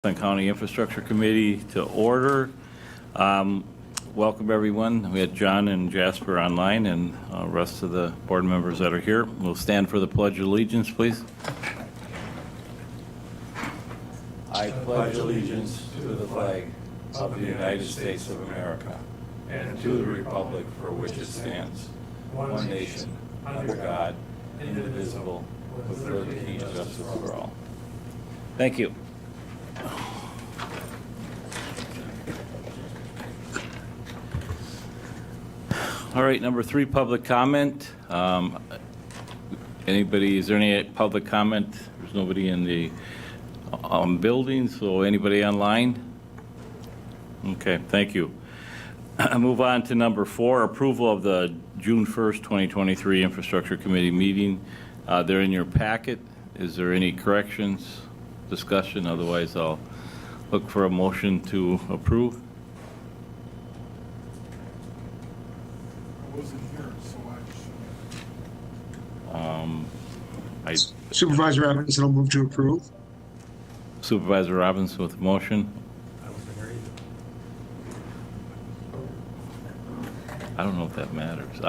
County Infrastructure Committee to order. Welcome, everyone. We had John and Jasper online and rest of the board members that are here. We'll stand for the Pledge of Allegiance, please. I pledge allegiance to the flag of the United States of America and to the republic for which it stands, one nation, under God, indivisible, with liberty and justice for all. Thank you. All right, number 3, public comment. Is there any public comment? There's nobody in the building, so anybody online? Okay, thank you. Move on to number 4, approval of the June 1st, 2023 Infrastructure Committee meeting. They're in your packet. Is there any corrections, discussion? Otherwise, I'll look for a motion to approve. I wasn't here, so I just. Supervisor Robinson will move to approve. Supervisor Robinson with the motion. I don't know if that matters.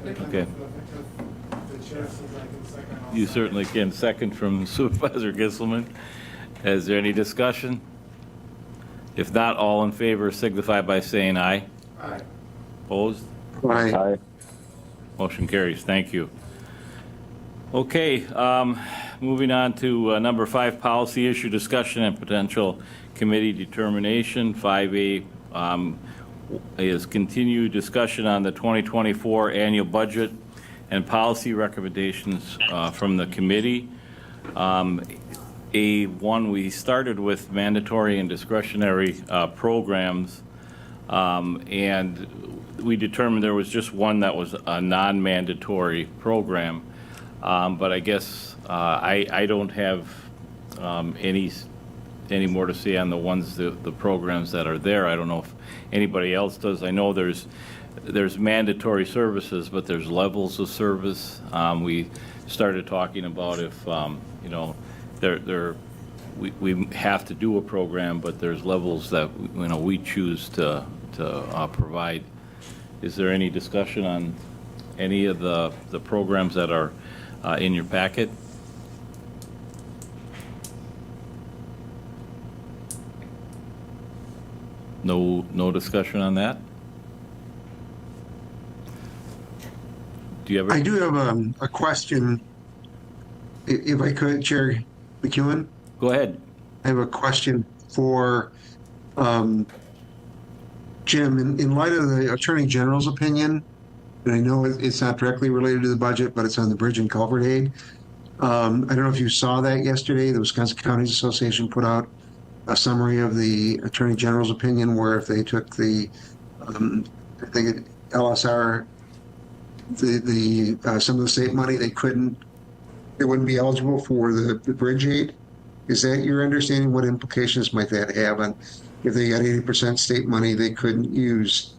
Okay. You certainly can. Second from Supervisor Gisselman. Is there any discussion? If not, all in favor signify by saying aye. Aye. Opposed? Aye. Motion carries. Thank you. Okay, moving on to number 5, policy issue discussion and potential committee determination. 5A is continued discussion on the 2024 annual budget and policy recommendations from the committee. A1, we started with mandatory and discretionary programs, and we determined there was just one that was a non-mandatory program. But I guess I don't have any more to say on the ones, the programs that are there. I don't know if anybody else does. I know there's mandatory services, but there's levels of service. We started talking about if, we have to do a program, but there's levels that, we choose to provide. Is there any discussion on any of the programs that are in your packet? No discussion on that? Do you have? I do have a question, if I could, Chair McEwen. Go ahead. I have a question for Jim. In light of the Attorney General's opinion, and I know it's not directly related to the budget, but it's on the bridge and culvert aid. I don't know if you saw that yesterday. The Wisconsin Counties Association put out a summary of the Attorney General's opinion, where if they took the, I think LSR, some of the state money, they wouldn't be eligible for the bridge aid. Is that your understanding? What implications might that have on if they got 80% state money, they couldn't use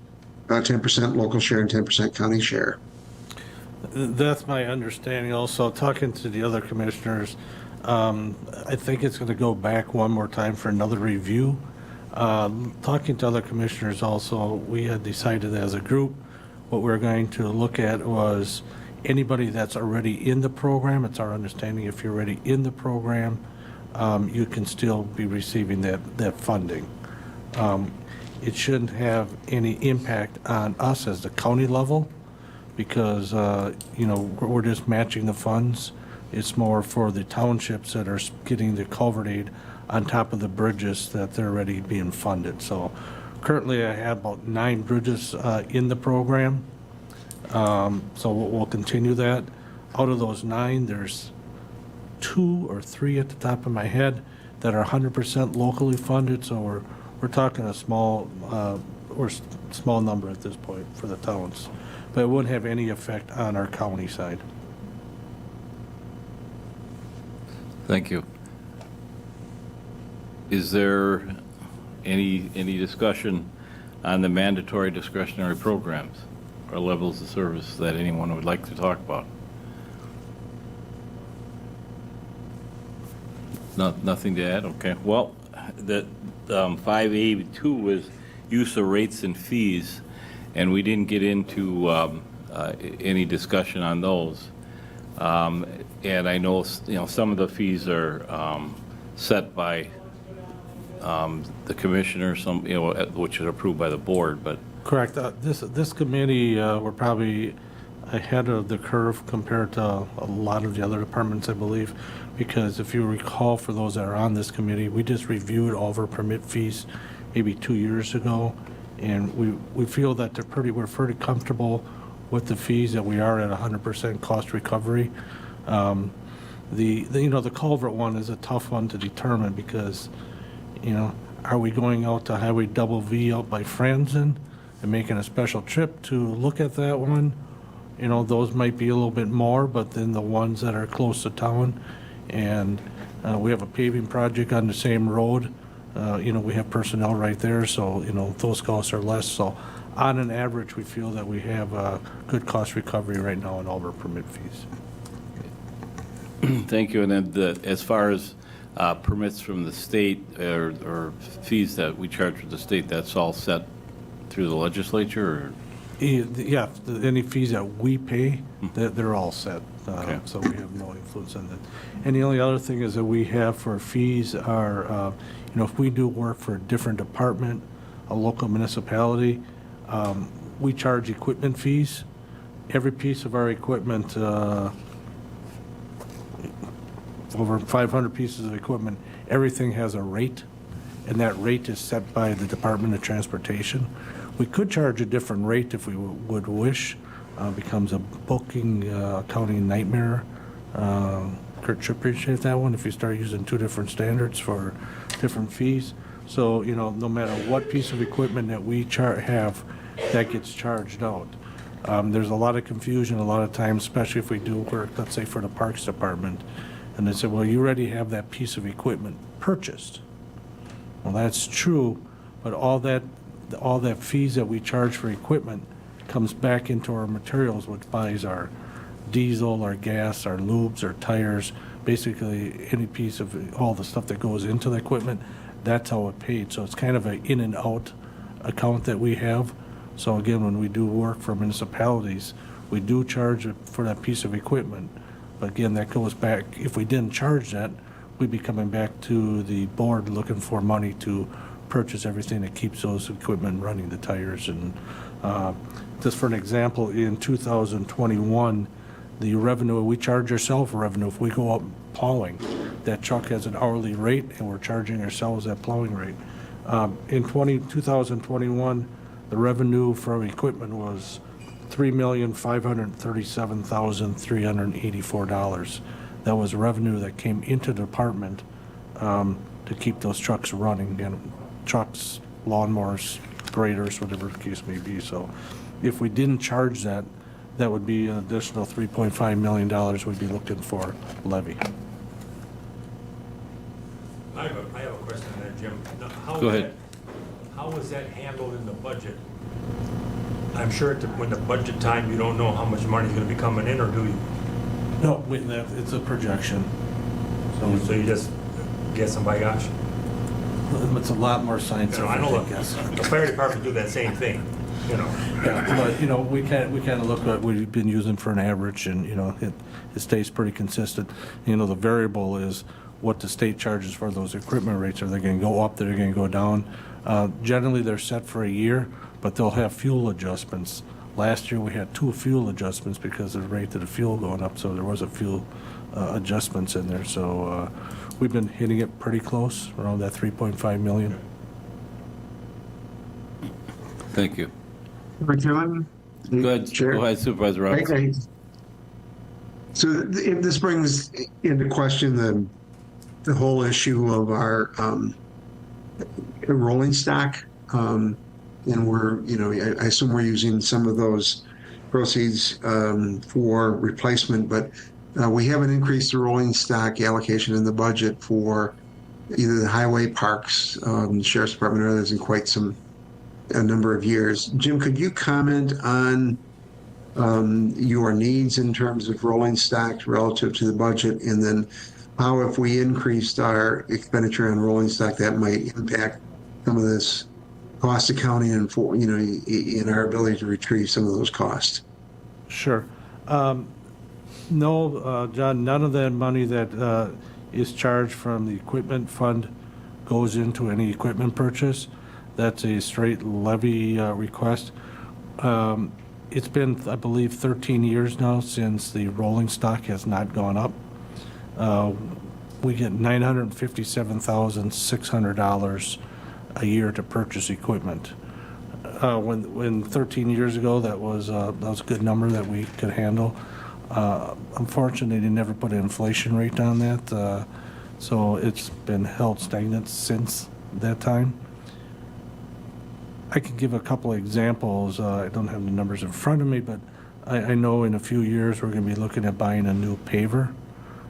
10% local share and 10% county share? That's my understanding. Also, talking to the other commissioners, I think it's going to go back one more time for another review. Talking to other commissioners also, we had decided as a group what we're going to look at was anybody that's already in the program. It's our understanding if you're already in the program, you can still be receiving that funding. It shouldn't have any impact on us as the county level because, we're just matching the funds. It's more for the townships that are getting the culvert aid on top of the bridges that they're already being funded. So currently I have about 9 bridges in the program. So we'll continue that. Out of those 9, there's 2 or 3 at the top of my head that are 100% locally funded. So we're talking a small number at this point for the towns, but it wouldn't have any effect on our county side. Thank you. Is there any discussion on the mandatory discretionary programs or levels of service that anyone would like to talk about? Nothing to add, okay. Well, the 5A2 was use of rates and fees, and we didn't get into any discussion on those. And I know, some of the fees are set by the commissioner, some, which is approved by the board, but, Correct. This committee, we're probably ahead of the curve compared to a lot of the other departments, I believe, because if you recall, for those that are on this committee, we just reviewed all of our permit fees maybe 2 years ago, and we feel that we're pretty comfortable with the fees, that we are at 100% cost recovery. The culvert one is a tough one to determine because, are we going out to Highway Double V out by Franzen and making a special trip to look at that one? Those might be a little bit more, but then the ones that are close to town, and we have a paving project on the same road, we have personnel right there, so, those costs are less. So on an average, we feel that we have a good cost recovery right now in all of our permit fees. thank you. And then as far as permits from the state or fees that we charge with the state, that's all set through the legislature, or? Yeah, any fees that we pay, they're all set, Okay. so we have no influence on that. And the only other thing is that we have for fees are, if we do work for a different department, a local municipality, we charge equipment fees. Every piece of our equipment, over 500 pieces of equipment, everything has a rate, and that rate is set by the Department of Transportation. We could charge a different rate if we would wish. Becomes a booking, accounting nightmare. Kurt should appreciate that one if you start using two different standards for different fees. So, no matter what piece of equipment that we have, that gets charged out. There's a lot of confusion a lot of times, especially if we do work, let's say, for the Parks Department. And they say, well, you already have that piece of equipment purchased. Well, that's true, but all that fees that we charge for equipment comes back into our materials, which buys our diesel, our gas, our lubes, our tires, basically any piece of all the stuff that goes into the equipment. That's how it paid. So it's kind of an in and out account that we have. So again, when we do work for municipalities, we do charge for that piece of equipment. But again, that goes back, if we didn't charge that, we'd be coming back to the board looking for money to purchase everything that keeps those equipment running, the tires. And just for an example, in 2021, the revenue, we charge ourselves revenue. If we go up plowing, that truck has an hourly rate, and we're charging ourselves that plowing rate. In 2021, the revenue from equipment was $3,537,384. That was revenue that came into the department to keep those trucks running, and trucks, lawnmowers, graders, whatever the case may be. So if we didn't charge that, that would be an additional $3.5 million we'd be looking for levy. I have a question there, Jim. Now, Go ahead. How was that handled in the budget? I'm sure when the budget time, you don't know how much money is going to be coming in, or do you? No, it's a projection. So you just guessing by gosh? It's a lot more scientific, I know I guess. the fire department do that same thing, Yeah, but, we kind of look at what we've been using for an average, and, it stays pretty consistent. The variable is what the state charges for those equipment rates. Are they going to go up? They're going to go down? Generally, they're set for a year, but they'll have fuel adjustments. Last year, we had 2 fuel adjustments because of the rate of the fuel going up, so there was a fuel adjustments in there. So we've been hitting it pretty close, around that 3.5 million. Thank you. Chairman? Go ahead, Chair? go ahead, Supervisor Roberts. Okay. So this brings into question the whole issue of our rolling stock. And we're, I assume we're using some of those proceeds for replacement, but we haven't increased the rolling stock allocation in the budget for either the highway, parks, the sheriff's department, or others in quite a number of years. Jim, could you comment on your needs in terms of rolling stock relative to the budget, and then how if we increased our expenditure on rolling stock, that might impact some of this cost accounting and for, in our ability to retrieve some of those costs. Sure. No, John, none of that money that is charged from the equipment fund goes into any equipment purchase. That's a straight levy request. It's been, I believe, 13 years now since the rolling stock has not gone up. We get $957,600 a year to purchase equipment. When 13 years ago, that was a good number that we could handle. Unfortunately, they never put an inflation rate on that, so it's been held stagnant since that time. I can give a couple of examples. I don't have the numbers in front of me, but I know in a few years we're going to be looking at buying a new paver.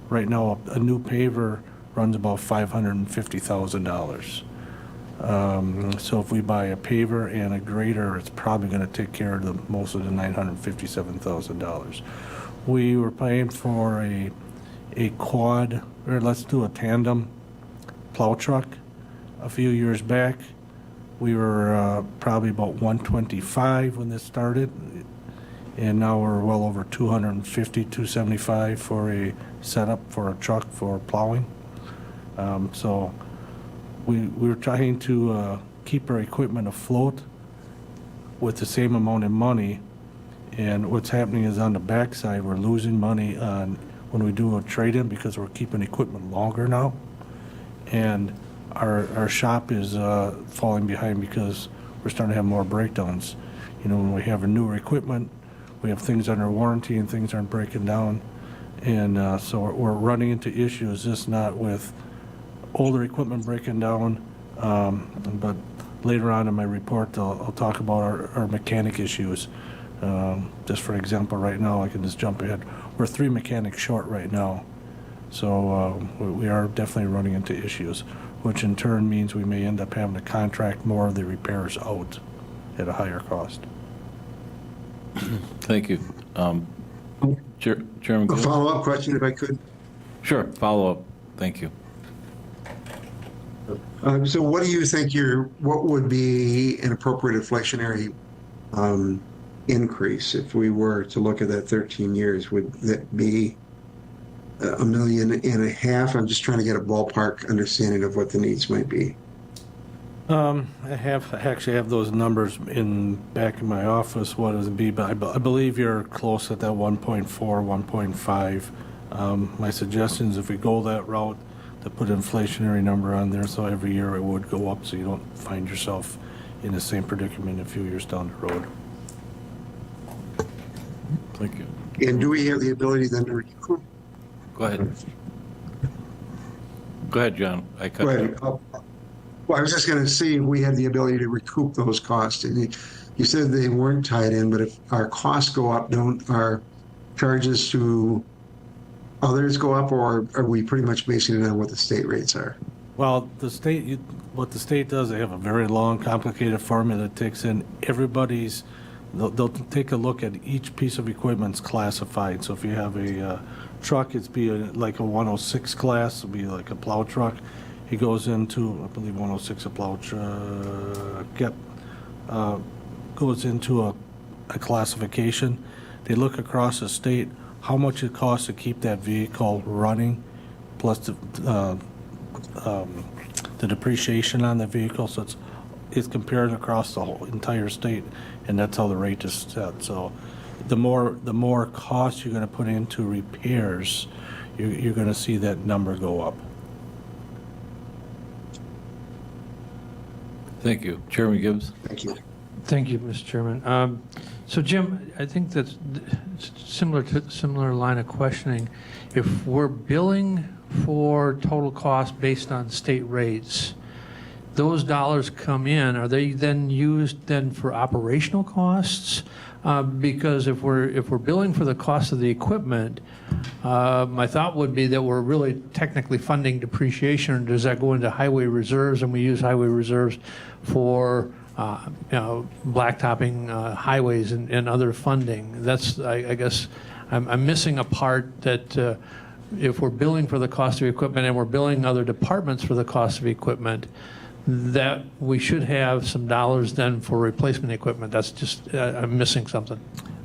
Right now, a new paver runs about $550,000. So if we buy a paver and a grader, it's probably going to take care of most of the $957,000. We were paying for a quad, or let's do a tandem plow truck a few years back. We were probably about 125 when this started, and now we're well over 250, 275 for a setup for a truck for plowing. So we're trying to keep our equipment afloat with the same amount of money. And what's happening is on the backside, we're losing money on when we do a trade-in because we're keeping equipment longer now. And our shop is falling behind because we're starting to have more breakdowns. When we have a newer equipment, we have things under warranty and things aren't breaking down. And so we're running into issues, just not with older equipment breaking down, but later on in my report, I'll talk about our mechanic issues. Just for example, right now, I can just jump ahead. We're 3 mechanics short right now. So we are definitely running into issues, which in turn means we may end up having to contract more of the repairs out at a higher cost. Thank you. Chairman A Gill? follow-up question, if I could. Sure, follow-up. Thank you. So what do you think what would be an appropriate inflationary increase if we were to look at that 13 years? Would that be $1.5 million? I'm just trying to get a ballpark understanding of what the needs might be. I actually have those numbers back in my office, what it would be, but I believe you're close at that 1.4, 1.5. My suggestion is if we go that route, to put an inflationary number on there, so every year it would go up, so you don't find yourself in the same predicament a few years down the road. Thank you. And do we have the ability then to recoup? Go ahead. Go ahead, John. I cut Go you. ahead. Well, I was just going to see if we had the ability to recoup those costs. And you said they weren't tied in, but if our costs go up, don't our charges to others go up, or are we pretty much basing it on what the state rates are? Well, what the state does, they have a very long, complicated formula that takes in everybody's, they'll take a look at each piece of equipment's classified. So if you have a truck, it's like a 106 class, it'll be like a plow truck. He goes into, I believe 106 a plow truck, goes into a classification. They look across the state, how much it costs to keep that vehicle running, plus the depreciation on the vehicle. So it's compared across the whole entire state, and that's how the rate is set. So the more cost you're going to put into repairs, you're going to see that number go up. Thank you. Chairman Gibbs? Thank you. Thank you, Mr. Chairman. So Jim, I think that's similar line of questioning. If we're billing for total cost based on state rates, those dollars come in, are they then used then for operational costs? Because if we're billing for the cost of the equipment, my thought would be that we're really technically funding depreciation. Or does that go into highway reserves, and we use highway reserves for blacktopping highways and other funding? That's I guess I'm missing a part that if we're billing for the cost of equipment and we're billing other departments for the cost of equipment, that we should have some dollars then for replacement equipment. That's just, I'm missing something.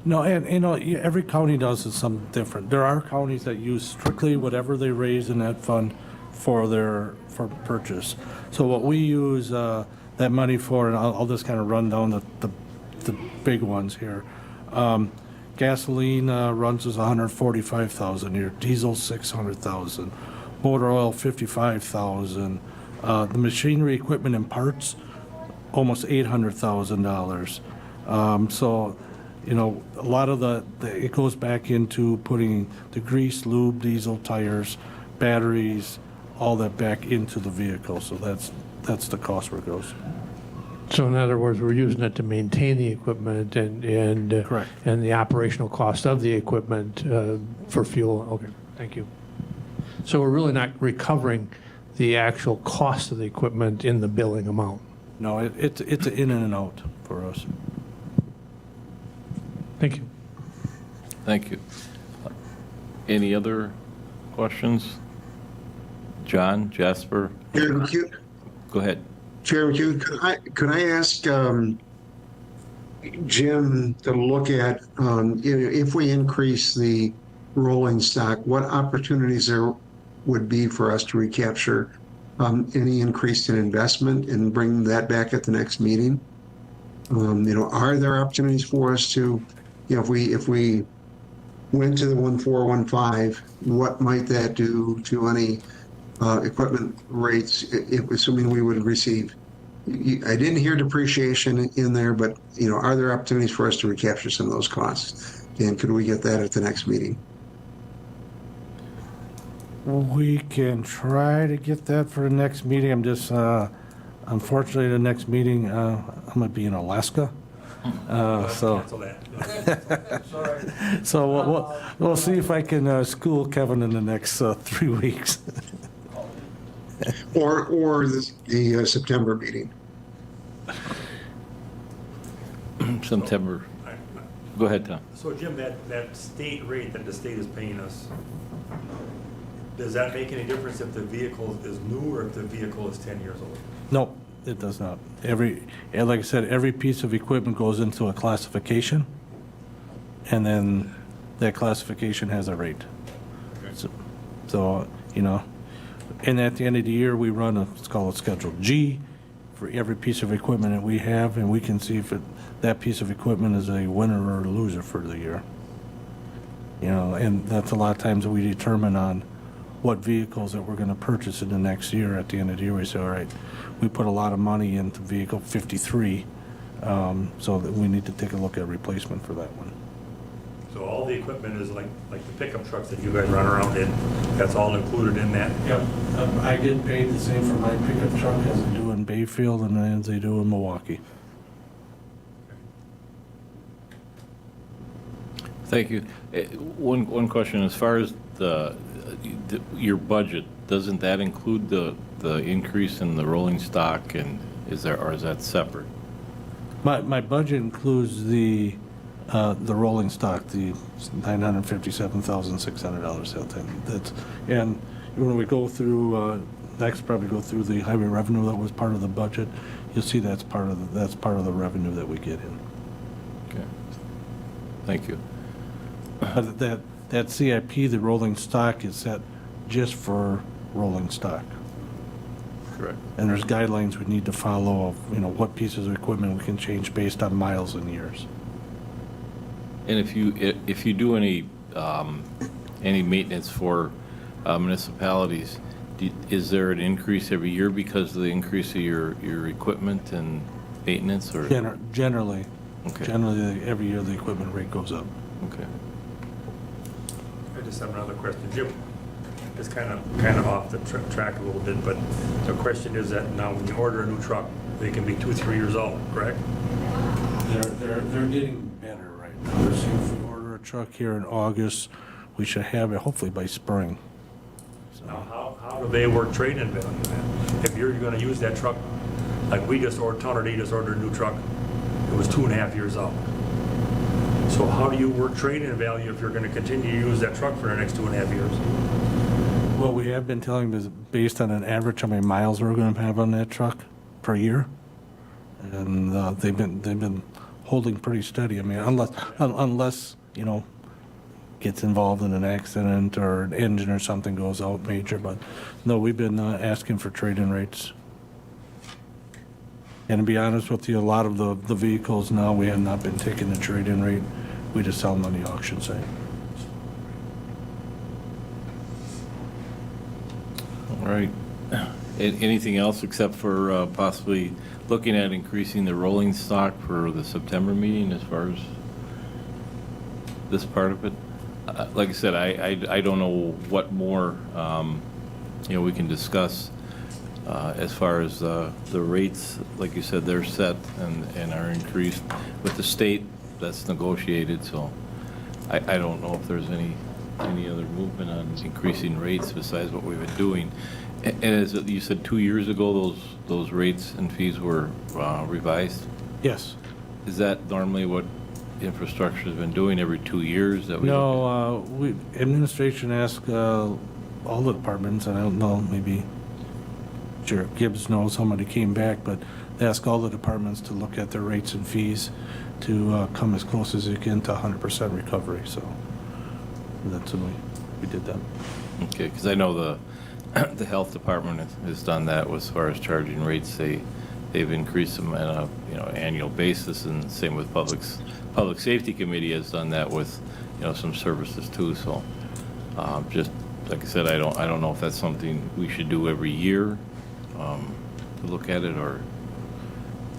No, and, you know, every county does it something different. There are counties that use strictly whatever they raise in that fund for purchase. So what we use that money for, and I'll just kind of run down the big ones here. Gasoline runs us $145,000 a year, diesel $600,000, motor oil $55,000, the machinery, equipment, and parts almost $800,000. So, you know, a lot of it goes back into putting the grease, lube, diesel, tires, batteries, all that back into the vehicle. So that's the cost where it goes. So in other words, we're using it to maintain the equipment and Correct. and the operational cost of the equipment for fuel. Okay, thank you. So we're really not recovering the actual cost of the equipment in the billing amount. No, it's an in and an out for us. Thank you. Thank you. Any other questions? John, Jasper, Chairman McHugh, go ahead. Chairman McHugh, could I ask Jim to look at, if we increase the rolling stock, what opportunities there would be for us to recapture any increase in investment and bring that back at the next meeting? Are there opportunities for us to, if we went to the 1415, what might that do to any equipment rates, assuming we would receive? I didn't hear depreciation in there, but are there opportunities for us to recapture some of those costs? And could we get that at the next meeting? We can try to get that for the next meeting. I'm just, unfortunately, the next meeting, I'm going to be in Alaska. So Cancel that. so we'll see if I can school Kevin in the next 3 weeks. Or the September meeting? September. Go ahead, Tom. So Jim, that state rate that the state is paying us, does that make any difference if the vehicle is new or if the vehicle is 10 years old? No, it does not. And like I said, every piece of equipment goes into a classification, and then that classification has a rate. So, and at the end of the year, we run it's called a Schedule G for every piece of equipment that we have, and we can see if that piece of equipment is a winner or a loser for the year. And that's a lot of times that we determine on what vehicles that we're going to purchase in the next year. At the end of the year, we say, all right, we put a lot of money into vehicle 53, so that we need to take a look at replacement for that one. So all the equipment is like the pickup trucks that you guys run around in, that's all included in that? Yep, I get paid the same for my pickup truck as they do in Bayfield and as they do in Milwaukee. Thank you. One question, as far as your budget, doesn't that include the increase in the rolling stock, and is that separate? My budget includes the rolling stock, the $957,600 sale tax. And when we go through, next probably go through the highway revenue that was part of the budget, you'll see that's part of the revenue that we get in. Okay. Thank you. But that CIP, the rolling stock, is set just for rolling stock. Correct. And there's guidelines we need to follow of, what pieces of equipment we can change based on miles and years. And if you do any maintenance for municipalities, is there an increase every year because of the increase of your equipment and maintenance, or? Generally, Okay. generally, every year the equipment rate goes up. Okay. I just have another question. Jim, it's kind of off the track a little bit, but the question is that now when you order a new truck, they can be 2-3 years old, correct? They're getting better right now. So if we order a truck here in August, we should have it hopefully by spring. Now, how do they work trade-in value then? If you're going to use that truck, like we just ordered, Tonard just ordered a new truck, it was 2.5 years old. So how do you work trade-in value if you're going to continue to use that truck for the next 2.5 years? What we have been telling them is based on an average how many miles we're going to have on that truck per year. And they've been holding pretty steady. I mean, unless, you know, gets involved in an accident or an engine or something goes out major. But no, we've been asking for trade-in rates. And to be honest with you, a lot of the vehicles now, we have not been taking the trade-in rate. We just sell them on the auction site. All right. Anything else except for possibly looking at increasing the rolling stock for the September meeting as far as this part of it? Like I said, I don't know what more, we can discuss as far as the rates. Like you said, they're set and are increased. With the state, that's negotiated, so I don't know if there's any other movement on increasing rates besides what we've been doing. And as you said, 2 years ago, those rates and fees were revised? Yes. Is that normally what infrastructure has been doing every 2 years? That we No, administration asked all the departments, and I don't know, maybe Sheriff Gibbs knows how many came back, but they asked all the departments to look at their rates and fees to come as close as they can to 100% recovery, so that's when we did that. Okay, because I know the health department has done that as far as charging rates. They've increased them on a annual basis, and same with Public Safety Committee has done that with some services too. So just like I said, I don't know if that's something we should do every year to look at it, or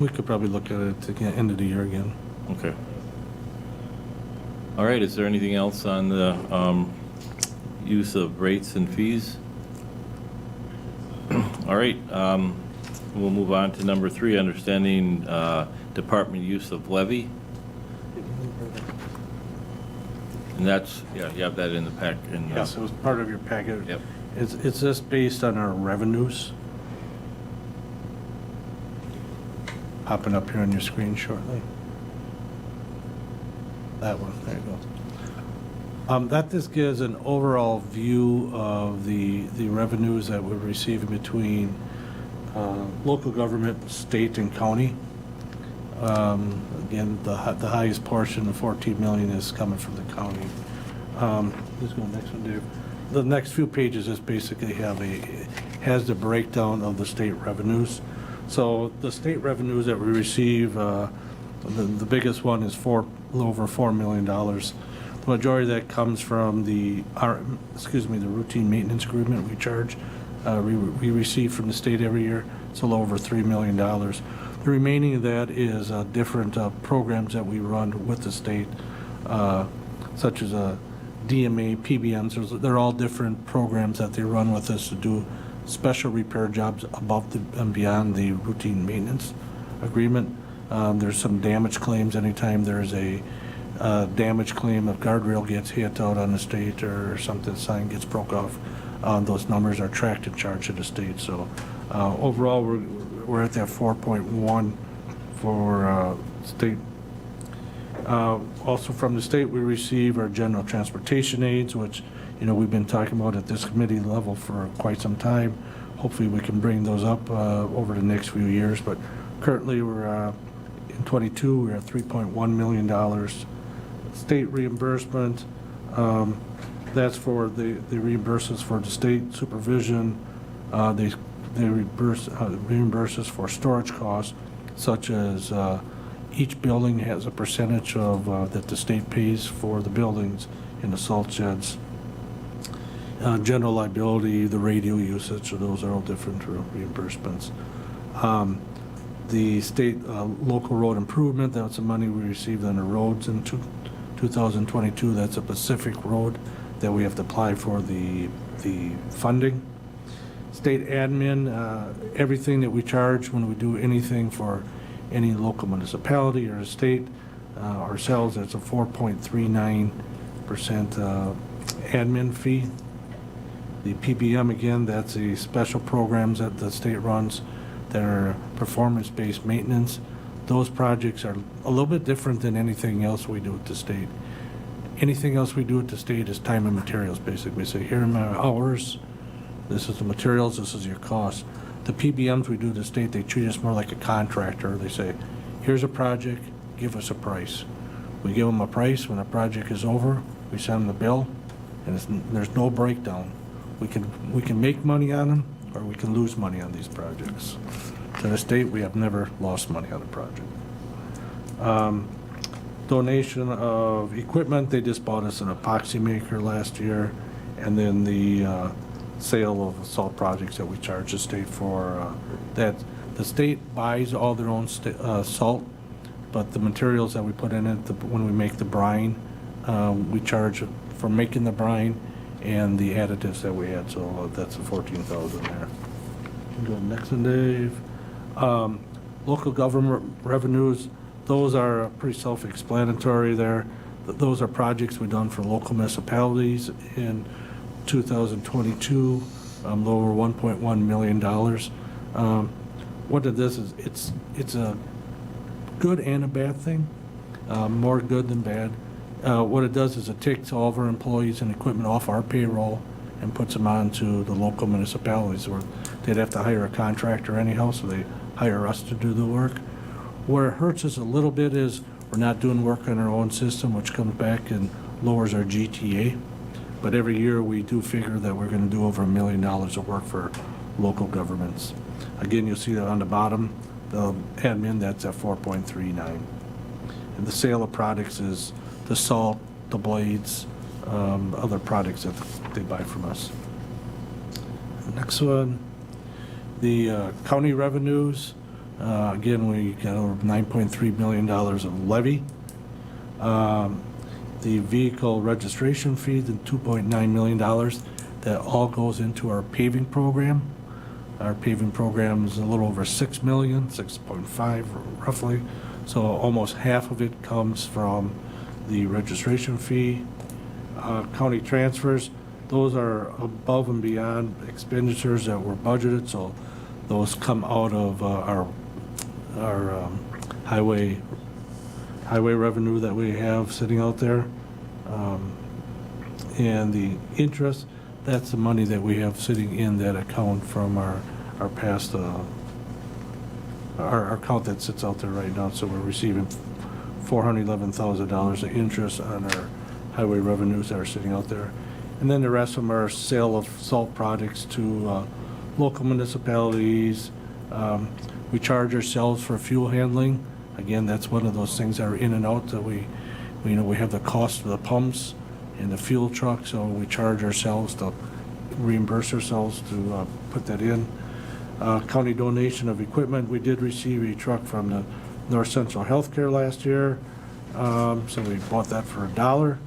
We could probably look at it at the end of the year again. okay. All right. Is there anything else on the use of rates and fees? All right. We'll move on to number 3, understanding department use of levy. And that's, yeah, you have that in the pack. Yes, it was part of your packet. Yep. It's just based on our revenues. Popping up here on your screen shortly. That one, there you go. That just gives an overall view of the revenues that we're receiving between local government, state, and county. Again, the highest portion, the 14 million, is coming from the county. Let's go next one, Dave. The next few pages just basically has the breakdown of the state revenues. So the state revenues that we receive, the biggest one is a little over $4 million. The majority of that comes from the routine maintenance agreement we charge. We receive from the state every year. It's a little over $3 million. The remaining of that is different programs that we run with the state, such as DMA, PBMs. They're all different programs that they run with us to do special repair jobs above and beyond the routine maintenance agreement. There's some damage claims anytime there's a damage claim, if guardrail gets hit out on the state or something, sign gets broke off. Those numbers are tracked and charged to the state. So overall, we're at that 4.1 for state. Also from the state, we receive our general transportation aids, which we've been talking about at this committee level for quite some time. Hopefully, we can bring those up over the next few years. But currently, we're in 22. We're at $3.1 million. State reimbursement. That's for the reimburses for the state supervision. They reimburse us for storage costs, such as each building has a percentage of that the state pays for the buildings in the salt sheds. General liability, the radio usage, so those are all different reimbursements. The state local road improvement, that's the money we received on the roads in 2022. That's a Pacific Road that we have to apply for the funding. State admin, everything that we charge when we do anything for any local municipality or state, ourselves, it's a 4.39% admin fee. The PBM, again, that's the special programs that the state runs that are performance-based maintenance. Those projects are a little bit different than anything else we do at the state. Anything else we do at the state is time and materials, basically. So here are my hours, This is the materials, this is your cost. The PBMs we do to the state, they treat us more like a contractor. They say, here's a project, give us a price. We give them a price. When the project is over, we send them the bill, and there's no breakdown. We can make money on them, or we can lose money on these projects. To the state, we have never lost money on a project. Donation of equipment, they just bought us an epoxy maker last year, and then the sale of salt projects that we charge the state for. That the state buys all their own salt, but the materials that we put in it, when we make the brine, we charge for making the brine and the additives that we add, so that's the 14,000 there. Go to the next one, Dave. Local government revenues, those are pretty self-explanatory there. Those are projects we've done for local municipalities in 2022, a little over $1.1 million. What it is it's a good and a bad thing, more good than bad. What it does is it takes all of our employees and equipment off our payroll and puts them onto the local municipalities, where they'd have to hire a contractor anyhow, so they hire us to do the work. Where it hurts us a little bit is we're not doing work on our own system, which comes back and lowers our GTA. But every year we do figure that we're going to do over $1 million of work for local governments. Again, you'll see that on the bottom, the admin, that's at 4.39. And the sale of products is the salt, the blades, other products that they buy from us. Next one, the county revenues. Again, we got over $9.3 million of levy. The vehicle registration fee, the $2.9 million, that all goes into our paving program. Our paving program is a little over 6 million, 6.5 roughly. So almost half of it comes from the registration fee. County transfers, those are above and beyond expenditures that were budgeted, so those come out of our highway revenue that we have sitting out there. And the interest, that's the money that we have sitting in that account from our past, our account that sits out there right now. So we're receiving $411,000 of interest on our highway revenues that are sitting out there. And then the rest of them are sale of salt products to local municipalities. We charge ourselves for fuel handling. Again, that's one of those things that are in and out that we have the cost of the pumps and the fuel truck, so we charge ourselves to reimburse ourselves to put that in. County donation of equipment, we did receive a truck from the North Central Healthcare last year, so we bought that for $1.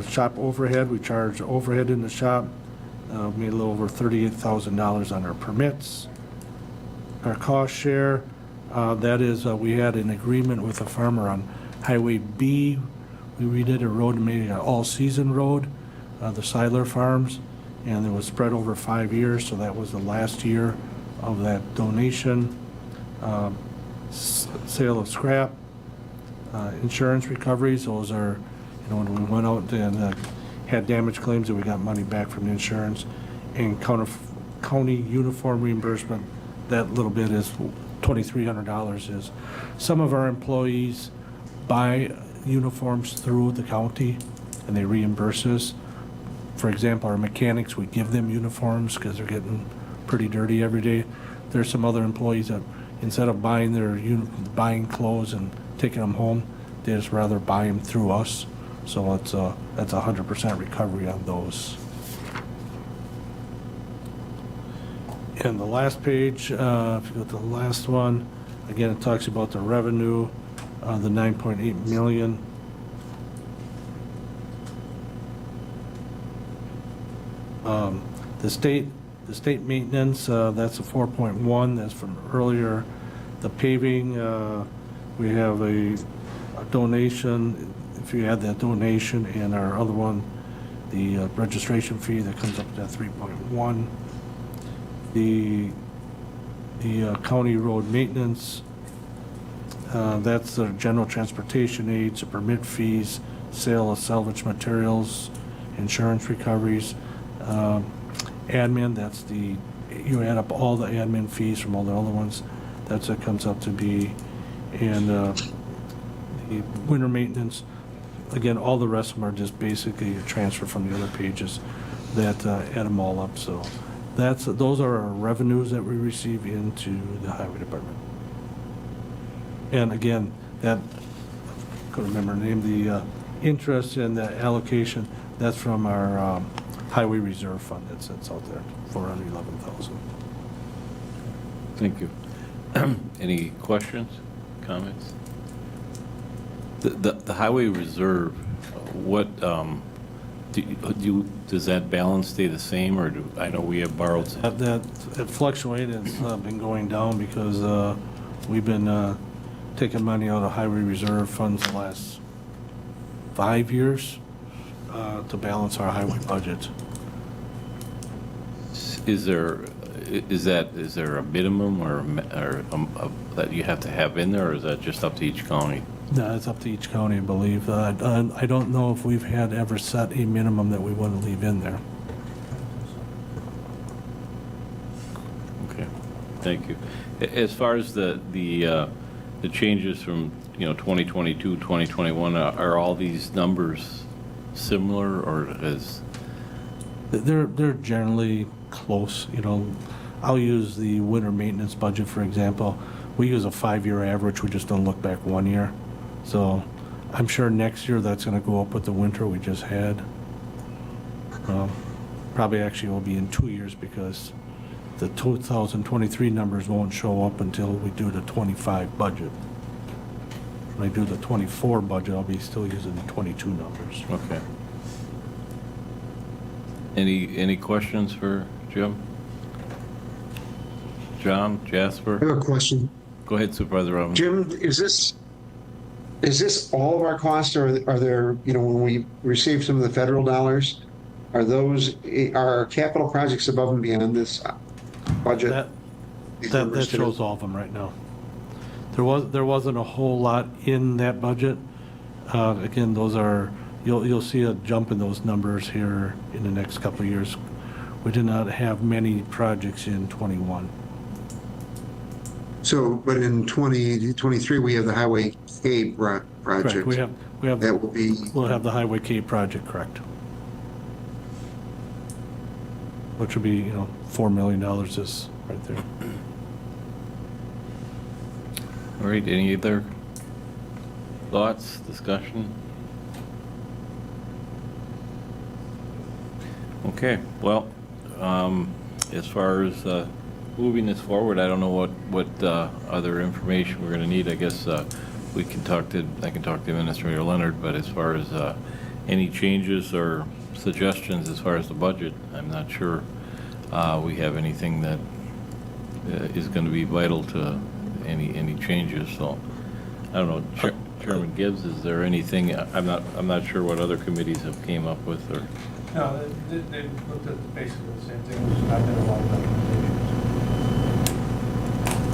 Shop overhead, we charge overhead in the shop, made a little over $38,000 on our permits. Our cost share, that is, we had an agreement with a farmer on Highway B. We redid a road and made it an all-season road, the Seidler Farms, and it was spread over 5 years, so that was the last year of that donation. Sale of scrap, insurance recoveries, those are, when we went out and had damage claims, that we got money back from the insurance. And county uniform reimbursement, that little bit is $2,300. Is some of our employees buy uniforms through the county and they reimburse us. For example, our mechanics, we give them uniforms because they're getting pretty dirty every day. There's some other employees that instead of buying clothes and taking them home, they just rather buy them through us. So that's 100% recovery on those. And the last page, if you go to the last one, again, it talks about the revenue, the $9.8 million. The state maintenance, that's a 4.1, that's from earlier. The paving, we have a donation, if you add that donation and our other one, the registration fee, that comes up to that 3.1. The county road maintenance, that's the general transportation aids, the permit fees, sale of salvage materials, insurance recoveries. admin, that's you add up all the admin fees from all the other ones, that's what it comes up to be. And the winter maintenance, again, all the rest of them are just basically a transfer from the other pages that add them all up. So those are our revenues that we receive into the highway department. And again, that, I couldn't remember the name, the interest in the allocation, that's from our highway reserve fund that sits out there, $411,000. Thank you. Any questions, comments? The highway reserve, what, does that balance stay the same, or I know we have borrowed some? It fluctuated, it's been going down because we've been taking money out of highway reserve funds the last 5 years to balance our highway budget. Is there a minimum or that you have to have in there, or is that just up to each county? No, it's up to each county, I believe. I don't know if we've had ever set a minimum that we want to leave in there. Okay, thank you. As far as the changes from, 2022, 2021, are all these numbers similar, or is? They're generally close, I'll use the winter maintenance budget, for example. We use a 5-year average, we just don't look back 1 year. So I'm sure next year that's gonna go up with the winter we just had. Probably actually will be in 2 years because the 2023 numbers won't show up until we do the 25 budget. When I do the 24 budget, I'll be still using the 22 numbers. Okay. Any questions for Jim? John, Jasper? I have a question. Go ahead, Supervisor Robinson. Jim, is this all of our costs, or are there, when we receive some of the federal dollars, are capital projects above and beyond this budget? That shows all of them right now. There wasn't a whole lot in that budget. Again, those are, you'll see a jump in those numbers here in the next couple of years. We did not have many projects in '21. So, but in 2023, we have the Highway K project. Correct. We have That will be, We'll have the Highway K project, correct? Which would be, $4 million is right there. All right, any other thoughts, discussion? Okay, well, as far as moving this forward, I don't know what other information we're going to need. I guess I can talk to Administrator Leonard, but as far as any changes or suggestions as far as the budget, I'm not sure we have anything that is going to be vital to any changes. So I don't know, Chairman Gibbs, is there anything? I'm not sure what other committees have came up with or. No, they looked at basically the same thing. I've been a lot of recommendations.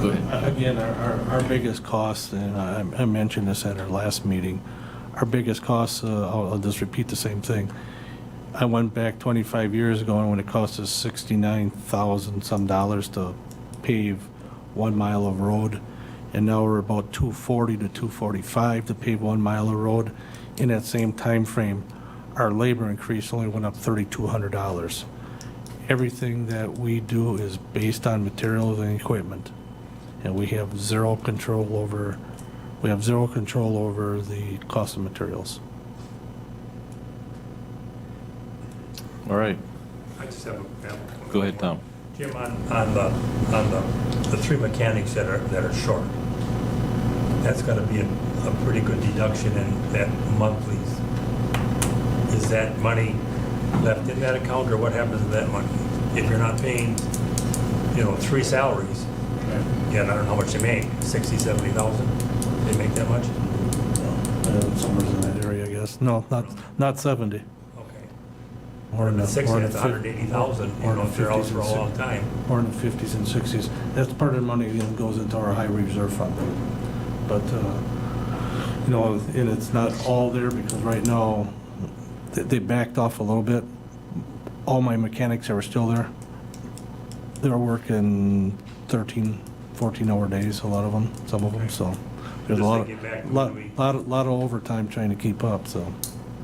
Go ahead. Again, our biggest cost, and I mentioned this at our last meeting, our biggest cost, I'll just repeat the same thing. I went back 25 years ago and when it cost us $69,000 some to pave 1 mile of road, and now we're about $240 to $245 to pave 1 mile of road. In that same time frame, our labor increase only went up $3,200. Everything that we do is based on materials and equipment, and we have zero control over the cost of materials. All right, I just have a. go ahead, Tom. Jim, on the three mechanics that are short, that's gonna be a pretty good deduction in that monthly. Is that money left in that account, or what happens to that money? If you're not paying, 3 salaries, I don't know how much they make, 60, 70,000, they make that much? Somewhere in that area, I guess. No, not 70. Okay. More in the 60, that's 50 180,000, or if they're out 50s for a and long time. Or in the 50s and 60s. That's part of the money that goes into our highway reserve fund. But, and it's not all there because right now, they backed off a little bit. All my mechanics that were still there they're working 13, 14-hour days, a lot of them, some of them, so there's a Just lot, thinking back, lot of overtime trying to keep up, so.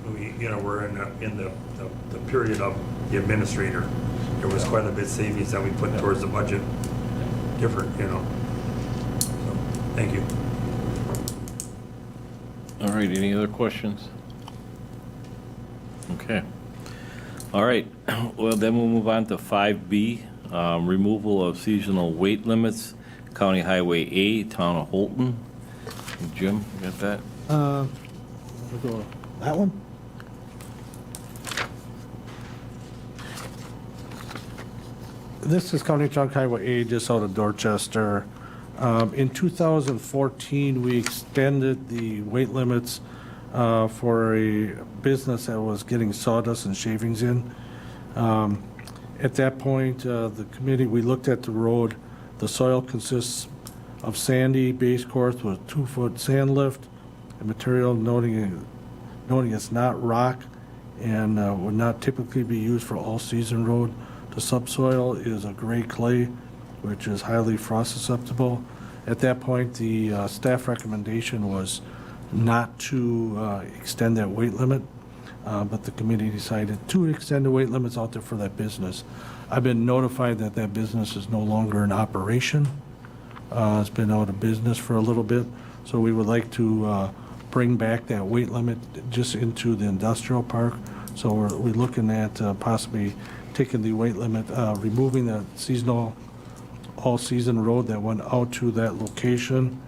we're in the period of the administrator. There was quite a bit savings that we put towards the budget, different, So, thank you. All right, any other questions? Okay. All right, well, then we'll move on to 5B, removal of seasonal weight limits, County Highway A, Town of Holton. Jim, you got that? We'll go that one? This is County Truck Highway A, just out of Dorchester. In 2014, we extended the weight limits for a business that was getting sawdust and shavings in. At that point, the committee, we looked at the road. The soil consists of sandy base course with 2-foot sand lift, and material noting it's not rock and would not typically be used for all-season road. The subsoil is a gray clay, which is highly frost susceptible. At that point, the staff recommendation was not to extend that weight limit, but the committee decided to extend the weight limits out there for that business. I've been notified that that business is no longer in operation. It's been out of business for a little bit, so we would like to bring back that weight limit just into the industrial park. So we're looking at possibly taking the weight limit, removing the seasonal, all-season road that went out to that location.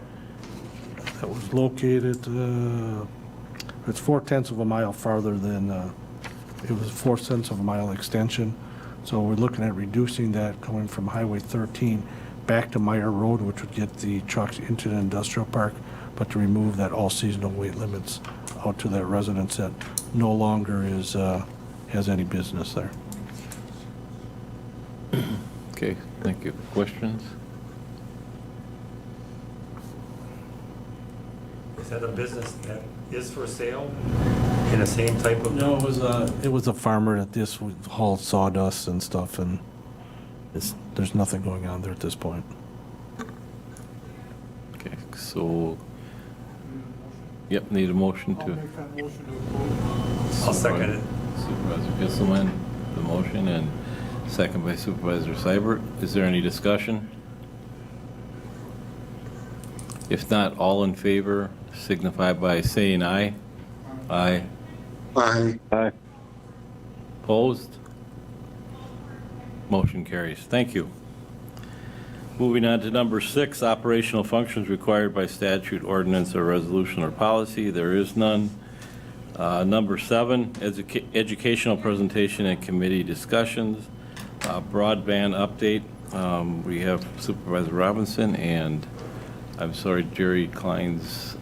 That was located, it's 4/10 of a mile farther than, it was 4/10 of a mile extension. So we're looking at reducing that going from Highway 13 back to Meyer Road, which would get the trucks into the industrial park, but to remove that all-seasonal weight limits out to that residence that no longer is, has any business there. Okay, thank you. Questions? Is that a business that is for sale in the same type of? No, it was a farmer that just hauled sawdust and stuff, and there's nothing going on there at this point. Okay, so, yep, need a motion to. I'll second it. Supervisor Gisselman, the motion, and second by Supervisor Seibert. Is there any discussion? If not, all in favor signify by saying aye. Aye. Aye. Opposed? Motion carries. Thank you. Moving on to number 6, operational functions required by statute, ordinance, or resolution or policy. There is none. Number 7, educational presentation and committee discussions. Broadband update. We have Supervisor Robinson and, I'm sorry, Jerry Klein's.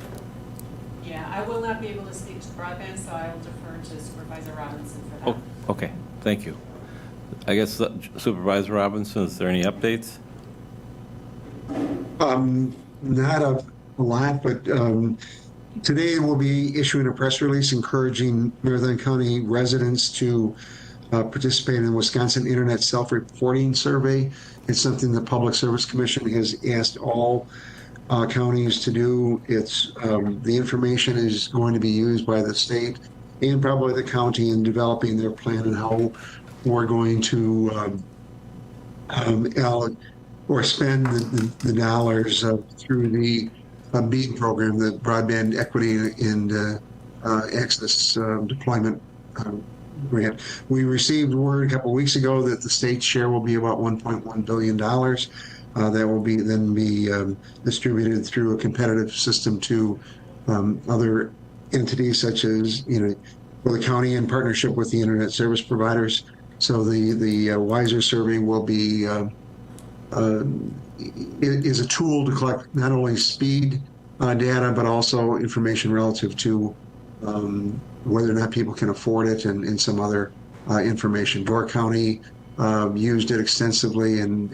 Yeah, I will not be able to speak to broadband, so I will defer to Supervisor Robinson for that. Oh, okay, thank you. I guess Supervisor Robinson, is there any updates? Not a lot, but today we'll be issuing a press release encouraging Marathon County residents to participate in the Wisconsin Internet Self-Reporting Survey. It's something the Public Service Commission has asked all counties to do. It's the information is going to be used by the state and probably the county in developing their plan and how we're going to or spend the dollars through the BEAD program, the Broadband Equity and Access Deployment grant. We received word a couple of weeks ago that the state's share will be about $1.1 billion. That will then be distributed through a competitive system to other entities such as, for the county in partnership with the internet service providers. So the WISER survey will be is a tool to collect not only speed data, but also information relative to whether or not people can afford it and some other information. Door County used it extensively and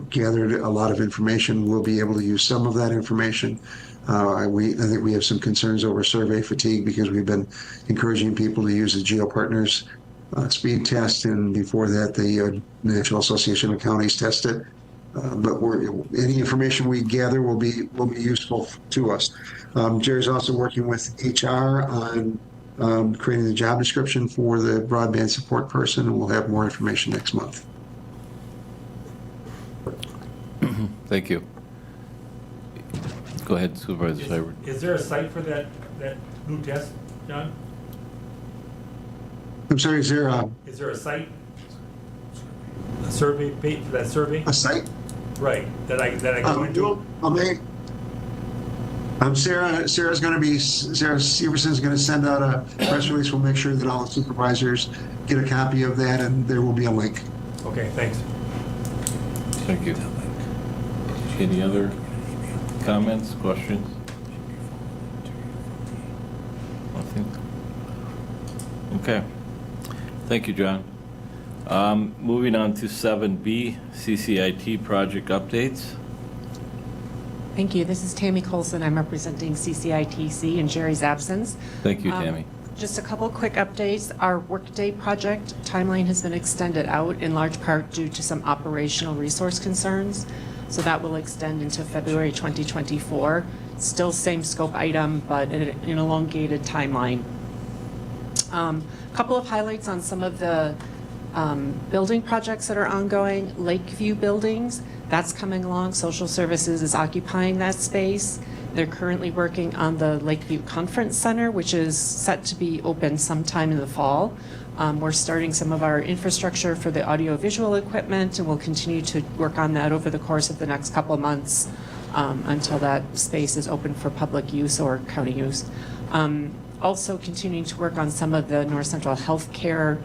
gathered a lot of information. We'll be able to use some of that information. I think we have some concerns over survey fatigue because we've been encouraging people to use the GeoPartners speed test, and before that, the National Association of Counties test it. But any information we gather will be useful to us. Jerry's also working with HR on creating the job description for the broadband support person, and we'll have more information next month. Thank you. Go ahead, Supervisor Seibert. Is there a site for that new test, John? I'm sorry, is there Is there a site? A survey, page for that survey? a site? Right, that I go into? Sarah Severson's going to send out a press release. We'll make sure that all the supervisors get a copy of that, and there will be a link. Okay, thanks. Thank you. Any other comments, questions? Nothing? Okay. Thank you, John. Moving on to 7B, CCIT project updates. Thank you. This is Tammy Colson. I'm representing CCITC in Jerry's absence. Thank you, Tammy. Just a couple quick updates. Our Workday project timeline has been extended out in large part due to some operational resource concerns. So that will extend into February 2024. Still same scope item, but an elongated timeline. Couple of highlights on some of the building projects that are ongoing. Lakeview Buildings, that's coming along. Social Services is occupying that space. They're currently working on the Lakeview Conference Center, which is set to be open sometime in the fall. We're starting some of our infrastructure for the audiovisual equipment, and we'll continue to work on that over the course of the next couple of months until that space is open for public use or county use. Also continuing to work on some of the North Central Healthcare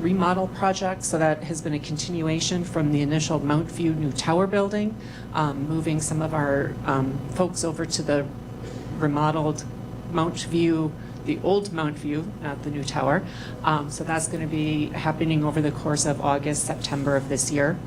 remodel projects. So that has been a continuation from the initial Mount View new tower building, moving some of our folks over to the remodeled Mount View, the old Mount View, not the new tower. So that's going to be happening over the course of August, September of this year.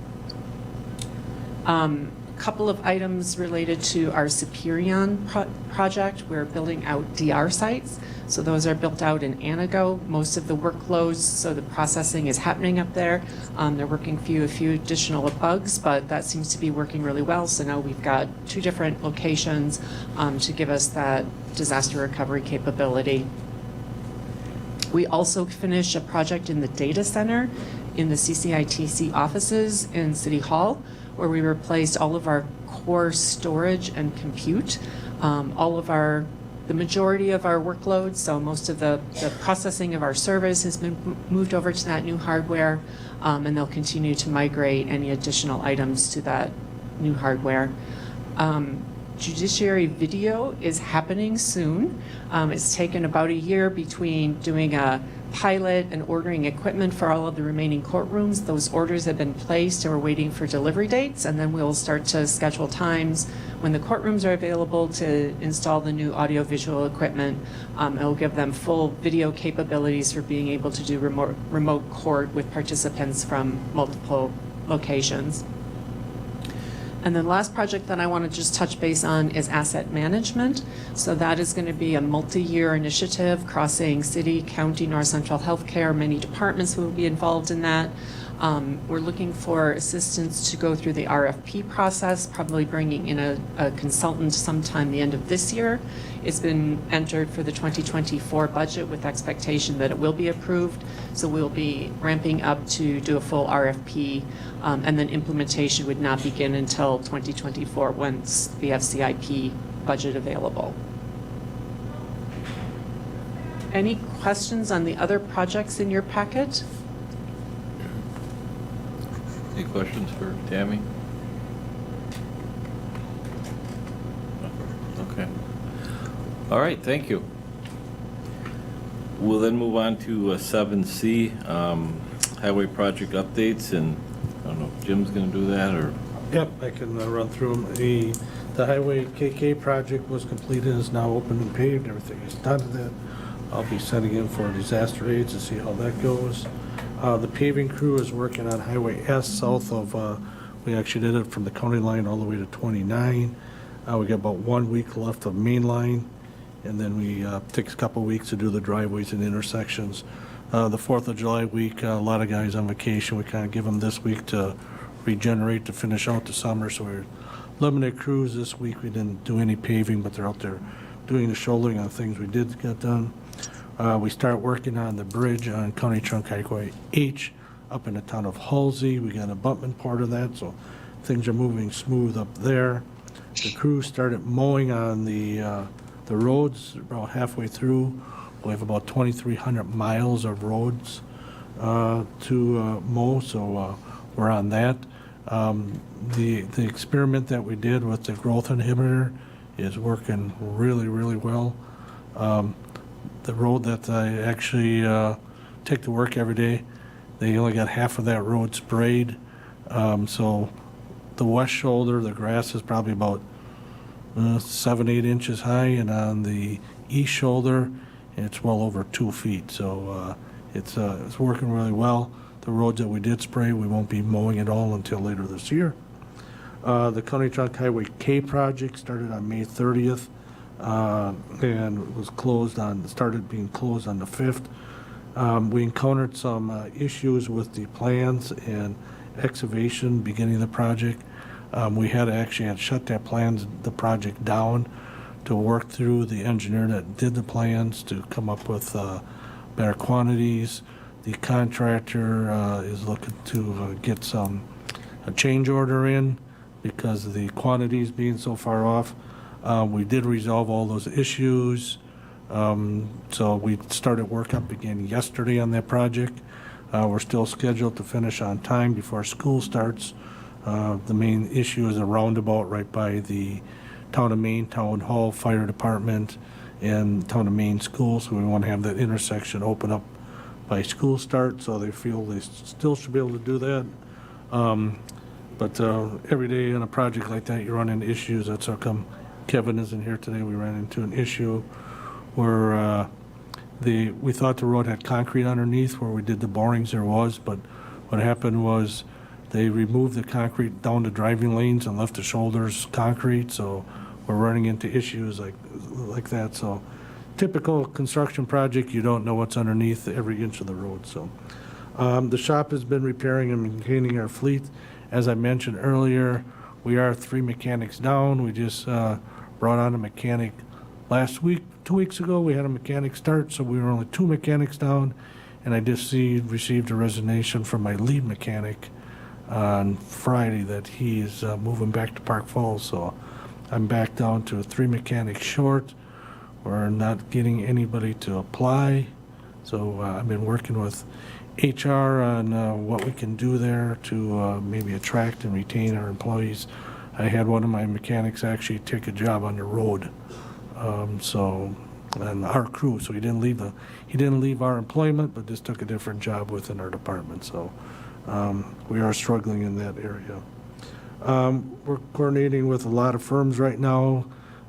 Couple of items related to our Superion project. We're building out DR sites. So those are built out in Anago. Most of the workloads, so the processing is happening up there. They're working through a few additional bugs, but that seems to be working really well. So now we've got 2 different locations to give us that disaster recovery capability. We also finished a project in the data center in the CCITC offices in City Hall, where we replaced all of our core storage and compute. The majority of our workloads, so most of the processing of our servers has been moved over to that new hardware, and they'll continue to migrate any additional items to that new hardware. Judiciary video is happening soon. It's taken about a year between doing a pilot and ordering equipment for all of the remaining courtrooms. Those orders have been placed and we're waiting for delivery dates, and then we'll start to schedule times when the courtrooms are available to install the new audiovisual equipment. It'll give them full video capabilities for being able to do remote court with participants from multiple locations. And then last project that I want to just touch base on is asset management. So that is going to be a multi-year initiative crossing city, county, North Central Healthcare. Many departments will be involved in that. We're looking for assistance to go through the RFP process, probably bringing in a consultant sometime the end of this year. It's been entered for the 2024 budget with expectation that it will be approved. So we'll be ramping up to do a full RFP, and then implementation would not begin until 2024 once we have CIP budget available. Any questions on the other projects in your packet? Any questions for Tammy? Okay. All right, thank you. We'll then move on to 7C, highway project updates, and I don't know if Jim's going to do that, or? Yep, I can run through them. The Highway KK project was completed, is now open and paved, everything is done to that. I'll be sending in for disaster aids to see how that goes. The paving crew is working on Highway S south of, we actually did it from the county line all the way to 29. We got about 1 week left of main line, and then we takes a couple weeks to do the driveways and intersections. the 4th of July week, a lot of guys on vacation. We kind of give them this week to regenerate, to finish out the summer. So we're limited crews this week. We didn't do any paving, but they're out there doing the shouldering on things we did get done. We start working on the bridge on County Trunk Highway H up in the town of Halsey. We got an abutment part of that, so things are moving smooth up there. The crew started mowing on the roads about halfway through. We have about 2,300 miles of roads to mow, so we're on that. The experiment that we did with the growth inhibitor is working really, really well. The road that I actually take to work every day, they only got half of that road sprayed. So the west shoulder, the grass is probably about 7-8 inches high, and on the east shoulder, it's well over 2 feet. So it's working really well. The roads that we did spray, we won't be mowing at all until later this year. The County Trunk Highway K project started on May 30th and was started being closed on the 5th. We encountered some issues with the plans and excavation beginning of the project. We had to shut the project down to work through the engineer that did the plans to come up with better quantities. The contractor is looking to get a change order in because of the quantities being so far off. We did resolve all those issues. So we started work up again yesterday on that project. We're still scheduled to finish on time before school starts. The main issue is a roundabout right by the Town of Maine Town Hall Fire Department and Town of Maine School, so we want to have that intersection open up by school start, so they feel they still should be able to do that. But every day on a project like that, you run into issues. That's how come Kevin isn't here today. We ran into an issue where we thought the road had concrete underneath where we did the borings. There was, but what happened was they removed the concrete down the driving lanes and left the shoulders concrete, so we're running into issues like that. So typical construction project, you don't know what's underneath every inch of the road. So the shop has been repairing and maintaining our fleet. As I mentioned earlier, we are 3 mechanics down. We just brought on a mechanic last week. 2 weeks ago, we had a mechanic start, so we were only 2 mechanics down. And I just received a resignation from my lead mechanic on Friday that he is moving back to Park Falls. So I'm back down to 3 mechanics short. We're not getting anybody to apply. So I've been working with HR on what we can do there to maybe attract and retain our employees. I had one of my mechanics actually take a job on the road. And our crew, so he didn't leave our employment, but just took a different job within our department. So we are struggling in that area. We're coordinating with a lot of firms right now.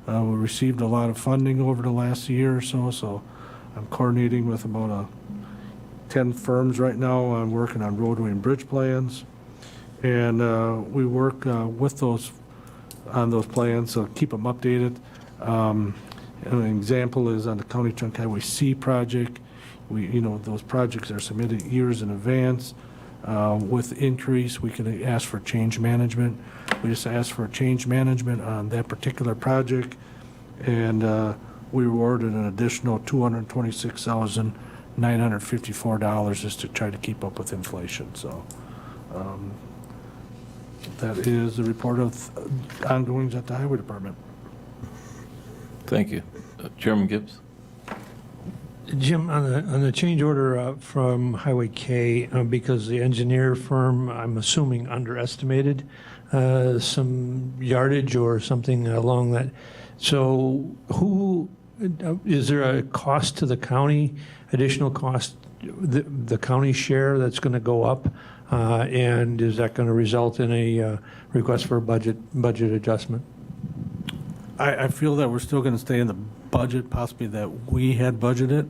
We received a lot of funding over the last year or so, so I'm coordinating with about 10 firms right now. I'm working on roadway and bridge plans, and we work with those on those plans, so keep them updated. An example is on the County Trunk Highway C project. Those projects are submitted years in advance. With increase, we can ask for change management. We just asked for change management on that particular project, and we awarded an additional $226,954 just to try to keep up with inflation. So that is the report of ongoings at the Highway Department. Thank you. Chairman Gibbs? Jim, on the change order from Highway K, because the engineer firm, I'm assuming, underestimated some yardage or something along that. So is there a cost to the county, additional cost, the county share that's going to go up? And is that going to result in a request for a budget adjustment? I feel that we're still going to stay in the budget possibly that we had budgeted.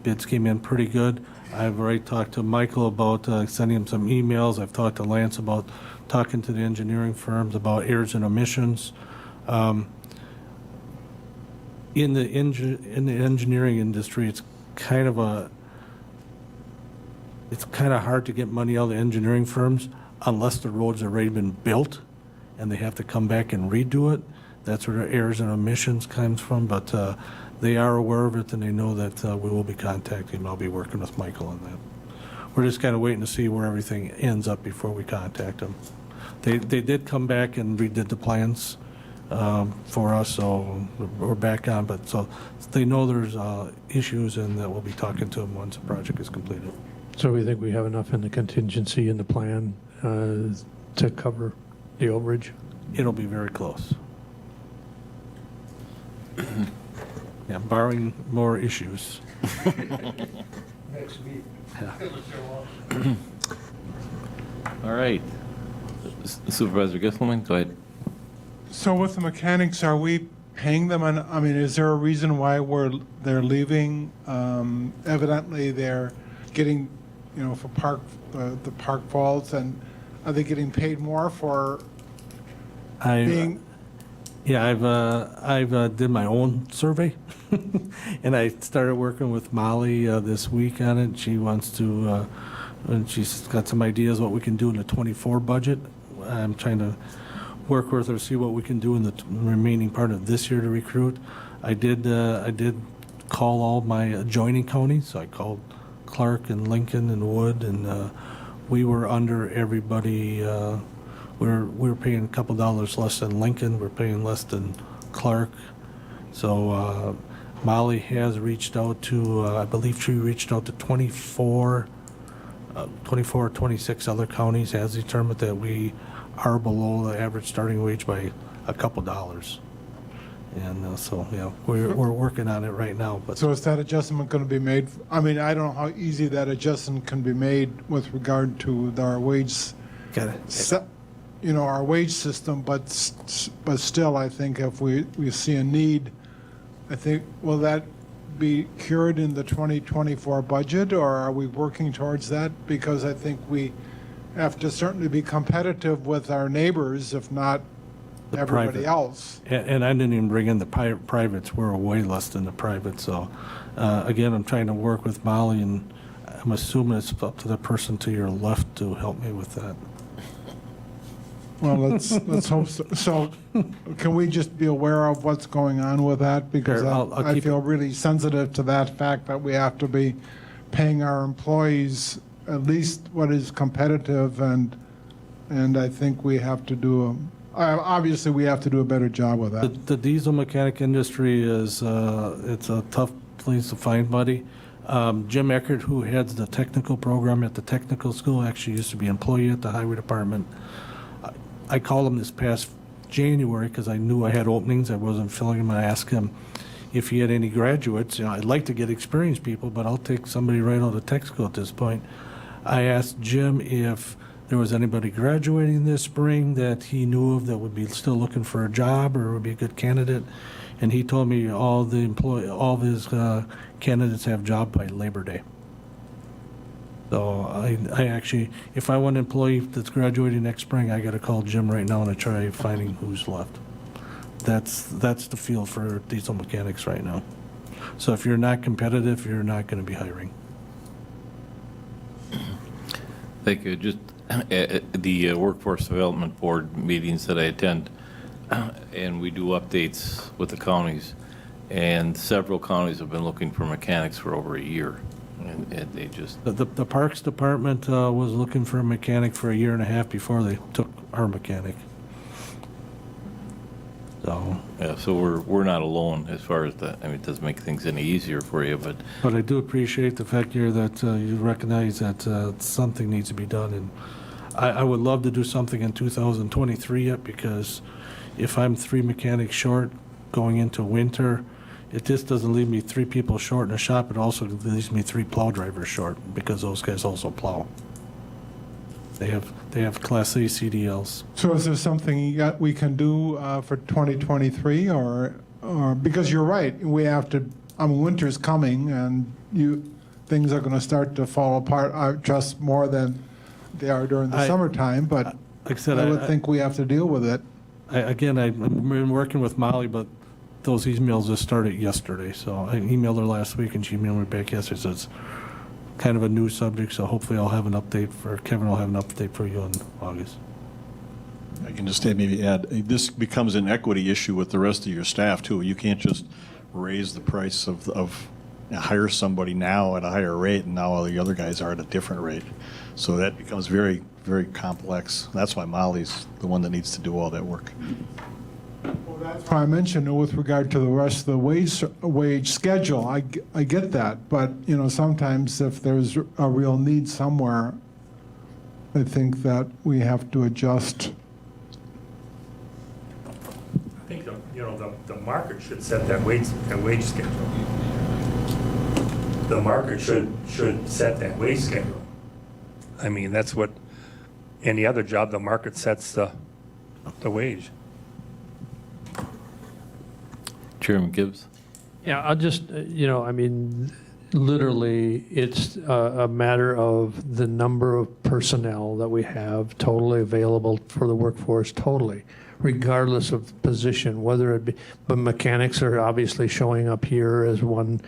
Bids came in pretty good. I've already talked to Michael about sending him some emails. I've talked to Lance about talking to the engineering firms about errors and omissions. In the engineering industry, it's kind of it's kind of hard to get money out of the engineering firms unless the road's already been built and they have to come back and redo it. That's where the errors and omissions comes from, but they are aware of it and they know that we will be contacting them. I'll be working with Michael on that. We're just kind of waiting to see where everything ends up before we contact them. They did come back and redid the plans for us, so we're back on, but so they know there's issues and that we'll be talking to them once the project is completed. So we think we have enough in the contingency in the plan to cover the overage? It'll be very close. Yeah, barring more issues. All right. Supervisor Gisselman, go ahead. So with the mechanics, are we paying them? I mean, is there a reason why they're leaving? Evidently, they're getting, for the Park Falls, and are they getting paid more for being? Yeah, I've did my own survey, and I started working with Molly this week on it. She wants to, and she's got some ideas what we can do in the '24 budget. I'm trying to work with her, see what we can do in the remaining part of this year to recruit. I did call all my adjoining counties. So I called Clark and Lincoln and Wood, and we were under everybody. We were paying a couple dollars less than Lincoln. We're paying less than Clark. So Molly has reached out to, I believe she reached out to 24 or 26 other counties, has determined that we are below the average starting wage by a couple dollars. And so, yeah, we're working on it right now. But So is that adjustment going to be made? I mean, I don't know how easy that adjustment can be made with regard to our wage, got it. our wage system, but still, I think if we see a need, I think, will that be cured in the 2024 budget, or are we working towards that? Because I think we have to certainly be competitive with our neighbors, if not The everybody private. else. And I didn't even bring in the privates. We're way less than the private. So, again, I'm trying to work with Molly, and I'm assuming it's up to the person to your left to help me with that. Well, let's hope so. So can we just be aware of what's going on with that? Because Sure, I'll I keep feel really sensitive to that fact that we have to be paying our employees at least what is competitive, and I think we have to do, obviously, we have to do a better job with that. The diesel mechanic industry is, it's a tough place to find, buddy. Jim Eckert, who heads the technical program at the technical school, actually used to be an employee at the highway department. I called him this past January because I knew I had openings. I wasn't filling them. I asked him if he had any graduates. I'd like to get experienced people, but I'll take somebody right out of tech school at this point. I asked Jim if there was anybody graduating this spring that he knew of that would be still looking for a job or would be a good candidate, and he told me all of his candidates have job by Labor Day. So I actually, if I want an employee that's graduating next spring, I got to call Jim right now and I try finding who's left. That's the field for diesel mechanics right now. So if you're not competitive, you're not going to be hiring. Thank you. Just at the Workforce Development Board meetings that I attend, and we do updates with the counties, and several counties have been looking for mechanics for over a year, and they just, The Parks Department was looking for a mechanic for a year and a half before they took our mechanic. So, yeah, so we're not alone as far as that. I mean, it doesn't make things any easier for you, but but I do appreciate the fact here that you recognize that something needs to be done. And I would love to do something in 2023 yet, because if I'm 3 mechanics short going into winter, it just doesn't leave me 3 people short in the shop. It also leaves me 3 plow drivers short, because those guys also plow. They have Class A CDLs. So is there something we can do for 2023, or because you're right, we have to, winter's coming, and things are going to start to fall apart just more than they are during the summertime, but Like I said, I would think we have to deal with it. I've been working with Molly, but those emails just started yesterday. So I emailed her last week, and she emailed me back yesterday. Says, kind of a new subject, so hopefully I'll have an update for, Kevin will have an update for you in August. I can just maybe add, this becomes an equity issue with the rest of your staff too. You can't just raise the price of hire somebody now at a higher rate and now all the other guys are at a different rate. So that becomes very, very complex. That's why Molly's the one that needs to do all that work. That's why I mentioned with regard to the rest of the wage schedule. I get that, but, you know, sometimes if there's a real need somewhere, I think that we have to adjust. I think, the market should set that wage schedule. The market should set that wage schedule. I mean, that's what, any other job, the market sets the wage. Chairman Gibbs? Yeah, I'll just, I mean, literally, it's a matter of the number of personnel that we have totally available for the workforce, totally, regardless of position, whether it be, but mechanics are obviously showing up here as one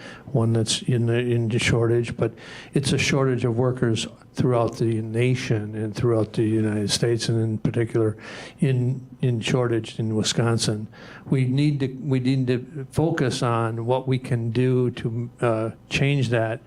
that's in the shortage, but it's a shortage of workers throughout the nation and throughout the United States, and in particular in shortage in Wisconsin. We need to focus on what we can do to change that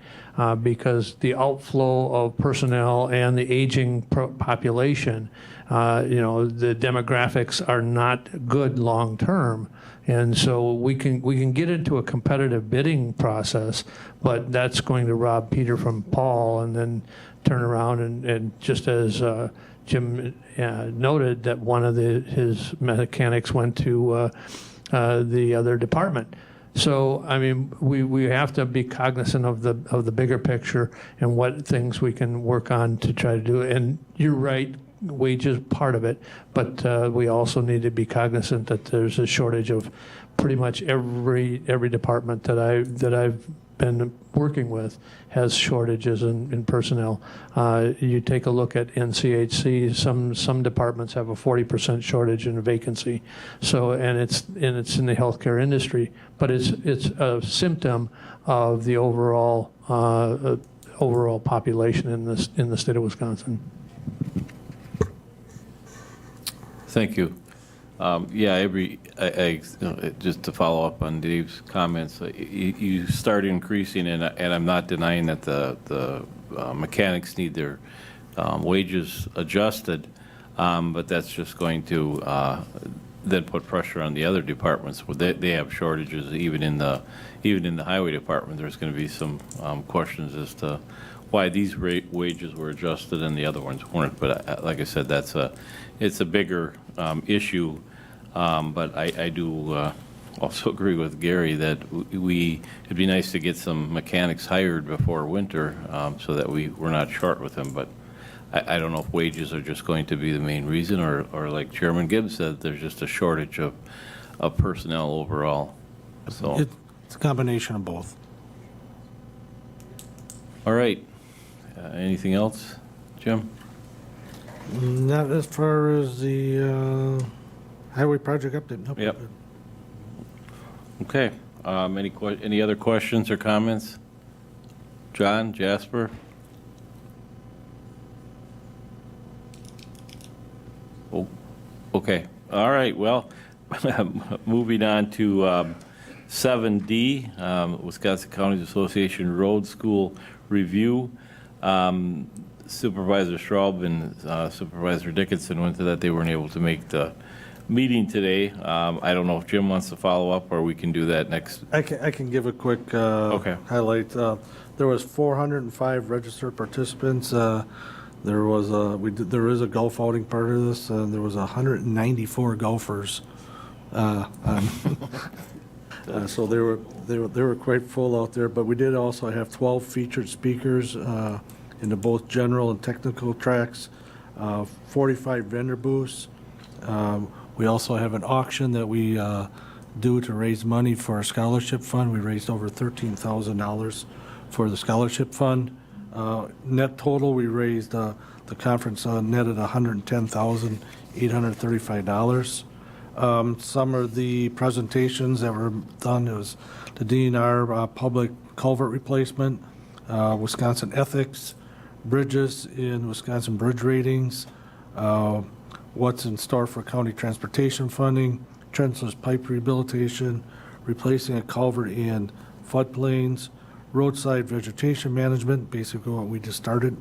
because the outflow of personnel and the aging population, the demographics are not good long term. And so we can get into a competitive bidding process, but that's going to rob Peter from Paul and then turn around and just as Jim noted that one of his mechanics went to the other department. So, I mean, we have to be cognizant of the bigger picture and what things we can work on to try to do it. And you're right, wages part of it, but we also need to be cognizant that there's a shortage of pretty much every department that I've been working with has shortages in personnel. You take a look at NCHC, some departments have a 40% shortage in a vacancy. So, and it's in the healthcare industry, but it's a symptom of the overall population in the state of Wisconsin. Thank you. Just to follow up on Dave's comments, you start increasing, and I'm not denying that the mechanics need their wages adjusted, but that's just going to then put pressure on the other departments. They have shortages even in the highway department. There's going to be some questions as to why these wages were adjusted and the other ones weren't. But like I said, it's a bigger issue. But I do also agree with Gary that it'd be nice to get some mechanics hired before winter so that we're not short with them. But I don't know if wages are just going to be the main reason or like Chairman Gibbs said, there's just a shortage of personnel overall. So It's a combination of both. all right. Anything else, Jim? Not as far as the highway project update. Nope. Yep. Okay. Any other questions or comments? John, Jasper? Oh, okay. All right. Well, moving on to 7D, Wisconsin Counties Association Road School Review. Supervisor Straub and Supervisor Dickinson went to that. They weren't able to make the meeting today. I don't know if Jim wants to follow up or we can do that next. I can give a quick Okay. highlight. There was 405 registered participants. There is a golf outing part of this. There was 194 golfers. So they were quite full out there. But we did also have 12 featured speakers into both general and technical tracks. 45 vendor booths. We also have an auction that we do to raise money for our scholarship fund. We raised over $13,000 for the scholarship fund. Net total, we raised the conference netted $110,835. Some of the presentations that were done, it was the DNR public culvert replacement, Wisconsin Ethics, Bridges in Wisconsin Bridge Ratings, what's in store for county transportation funding, trenchless pipe rehabilitation, replacing a culvert in floodplains, roadside vegetation management, basically what we just started,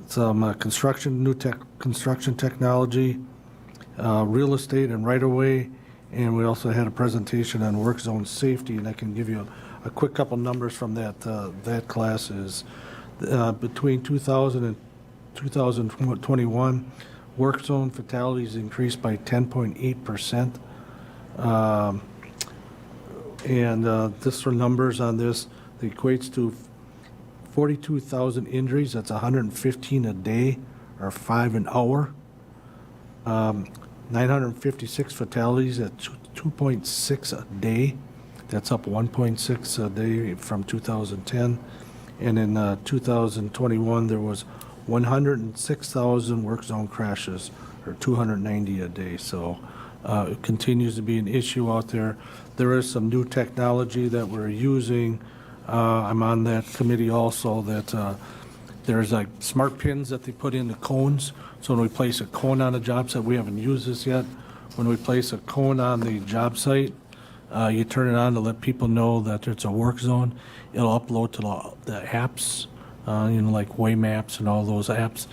some construction, construction technology, real estate and right-of-way, and we also had a presentation on work zone safety, and I can give you a quick couple numbers from that. That class is between 2000 and 2021, work zone fatalities increased by 10.8%. This are numbers on this. It equates to 42,000 injuries. That's 115 a day, or 5 an hour. 956 fatalities at 2.6 a day. That's up 1.6 a day from 2010. And in 2021, there was 106,000 work zone crashes, or 290 a day. So it continues to be an issue out there. There is some new technology that we're using. I'm on that committee also, that there's like smart pins that they put in the cones. So when we place a cone on a job site, we haven't used this yet. When we place a cone on the job site, you turn it on to let people know that it's a work zone. It'll upload to the apps, like Waymaps and all those apps.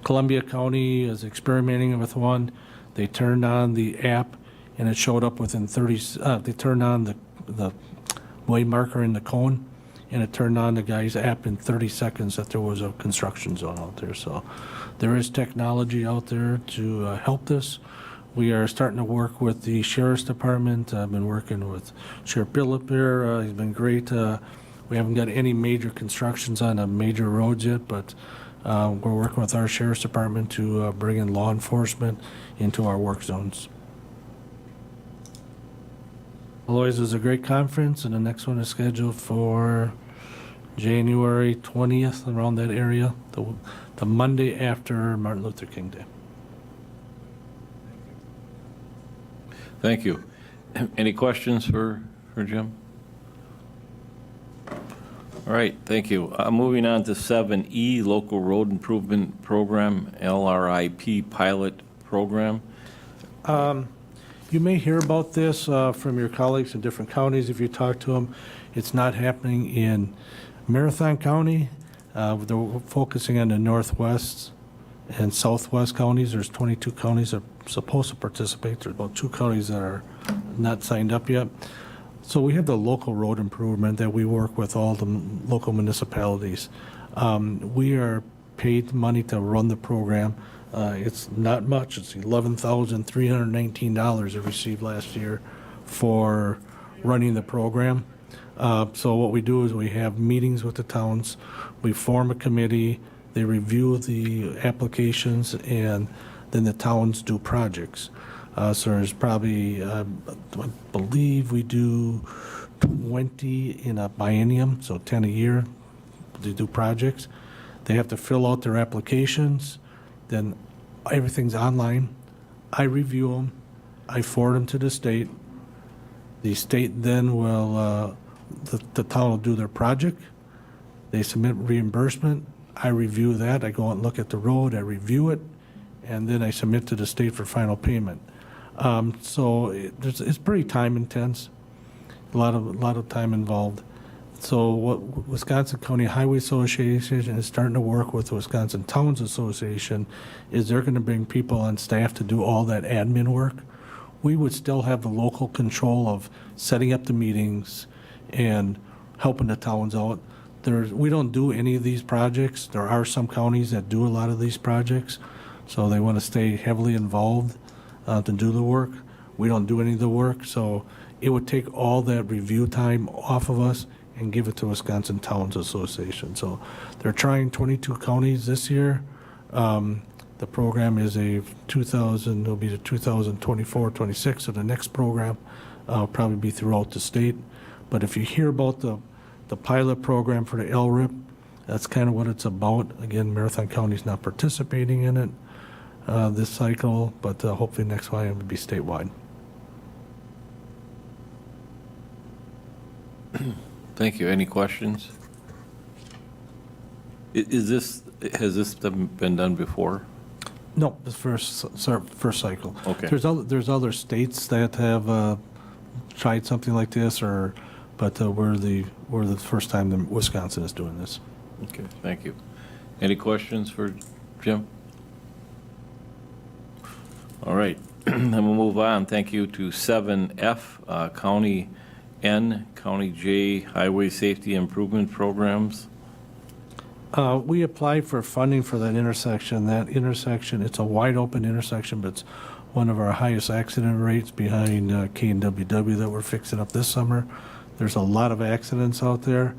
Columbia County is experimenting with one. They turned on the app, and it showed up within 30. They turned on the way marker in the cone, and it turned on the guy's app in 30 seconds that there was a construction zone out there. So there is technology out there to help this. We are starting to work with the Sheriff's Department. I've been working with Sheriff Billup here. He's been great. We haven't got any major constructions on major roads yet, but we're working with our Sheriff's Department to bring in law enforcement into our work zones. Always was a great conference, and the next one is scheduled for January 20th, around that area, the Monday after Martin Luther King Day. Thank you. Any questions for Jim? All right, thank you. Moving on to 7E, Local Road Improvement Program, LRIP Pilot Program. You may hear about this from your colleagues in different counties if you talk to them. It's not happening in Marathon County. They're focusing on the northwest and southwest counties. There's 22 counties that are supposed to participate. There's about 2 counties that are not signed up yet. So we have the local road improvement that we work with all the local municipalities. We are paid money to run the program. It's not much. It's $11,319 I received last year for running the program. So what we do is we have meetings with the towns. We form a committee. They review the applications, and then the towns do projects. So there's probably, I believe we do 20 in a biennium, so 10 a year. They do projects. They have to fill out their applications. Then everything's online. I review them. I forward them to the state. The state then will, the town will do their project. They submit reimbursement. I review that. I go out and look at the road. I review it. And then I submit to the state for final payment. So it's pretty time intense. A lot of time involved. So what Wisconsin County Highway Association is starting to work with Wisconsin Towns Association is they're going to bring people on staff to do all that admin work. We would still have the local control of setting up the meetings and helping the towns out. We don't do any of these projects. There are some counties that do a lot of these projects, so they want to stay heavily involved to do the work. We don't do any of the work, so it would take all that review time off of us and give it to Wisconsin Towns Association. So they're trying 22 counties this year. The program is it'll be the 2024-26, so the next program will probably be throughout the state. But if you hear about the pilot program for the LRIP, that's kind of what it's about. Again, Marathon County's not participating in it this cycle, but hopefully next one it will be statewide. Thank you. Any questions? Has this been done before? No, the first cycle. Okay. There's other states that have tried something like this, but we're the first time that Wisconsin is doing this. Okay, thank you. Any questions for Jim? All right, then we'll move on. Thank you to 7F, County N, County J, Highway Safety Improvement Programs. We applied for funding for that intersection. That intersection, it's a wide-open intersection, but it's one of our highest accident rates behind K&WW that we're fixing up this summer. There's a lot of accidents out there.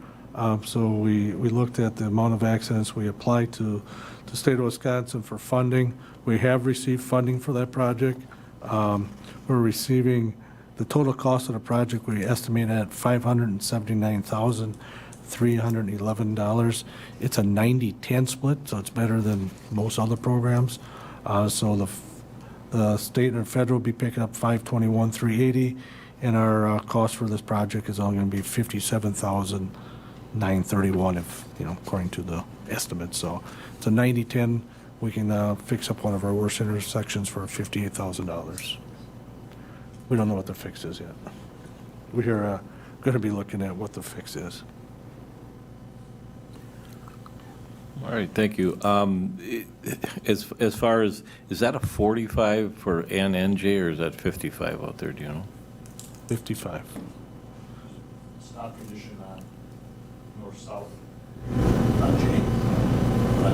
So we looked at the amount of accidents. We applied to the state of Wisconsin for funding. We have received funding for that project. We're receiving the total cost of the project, we estimate at $579,311. It's a 90-10 split, so it's better than most other programs. So the state and federal will be picking up $521,380, and our cost for this project is only going to be $57,931, according to the estimate. So it's a 90-10. We can fix up one of our worst intersections for $58,000. We don't know what the fix is yet. We're going to be looking at what the fix is. All right, thank you. As far as, is that a 45 for NJ, or is that 55 out there, do you know? 55. Stop condition on north-south, not J, not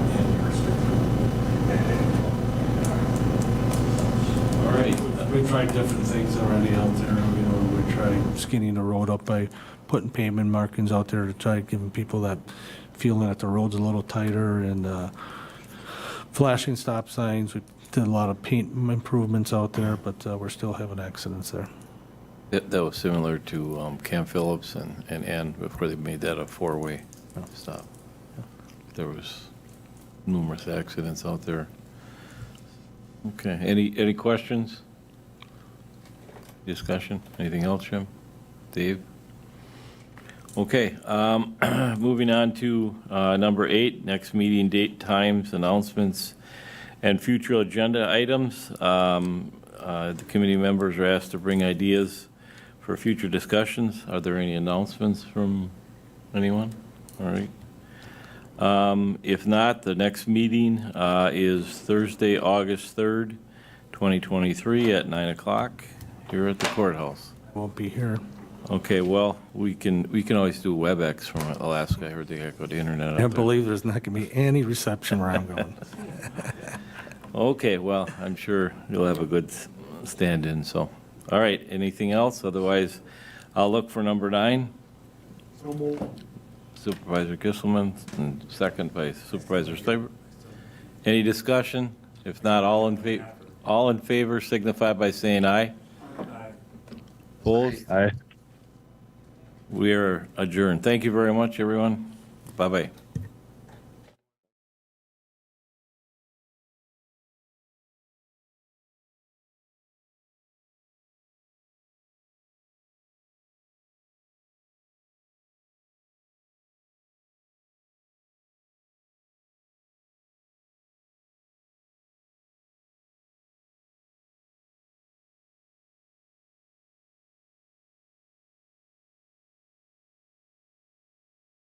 All right. We've tried different things already out there. We tried skinning the road up by putting pavement markings out there to try giving people that feeling that the road's a little tighter, and flashing stop signs. We did a lot of paint improvements out there, but we're still having accidents there. That was similar to Camp Phillips and before they made that a four-way stop. There was numerous accidents out there. Okay, any questions? Discussion? Anything else, Jim? Dave? Okay, moving on to number 8, next meeting date, times, announcements, and future agenda items. The committee members are asked to bring ideas for future discussions. Are there any announcements from anyone? All right. If not, the next meeting is Thursday, August 3rd, 2023 at 9 o'clock here at the courthouse. Won't be here. Okay, well, we can always do WebEx from Alaska. I heard they got the internet I up can't there. believe there's not going to be any reception where I'm going. Okay, well, I'm sure you'll have a good stand-in, so. All right, anything else? Otherwise, I'll look for number 9. Supervisor Kisselman, and second by Supervisor Steiber. Any discussion? If not, all in favor signify by saying aye. Opposed? Aye. We are adjourned. Thank you very much, everyone. Bye-bye.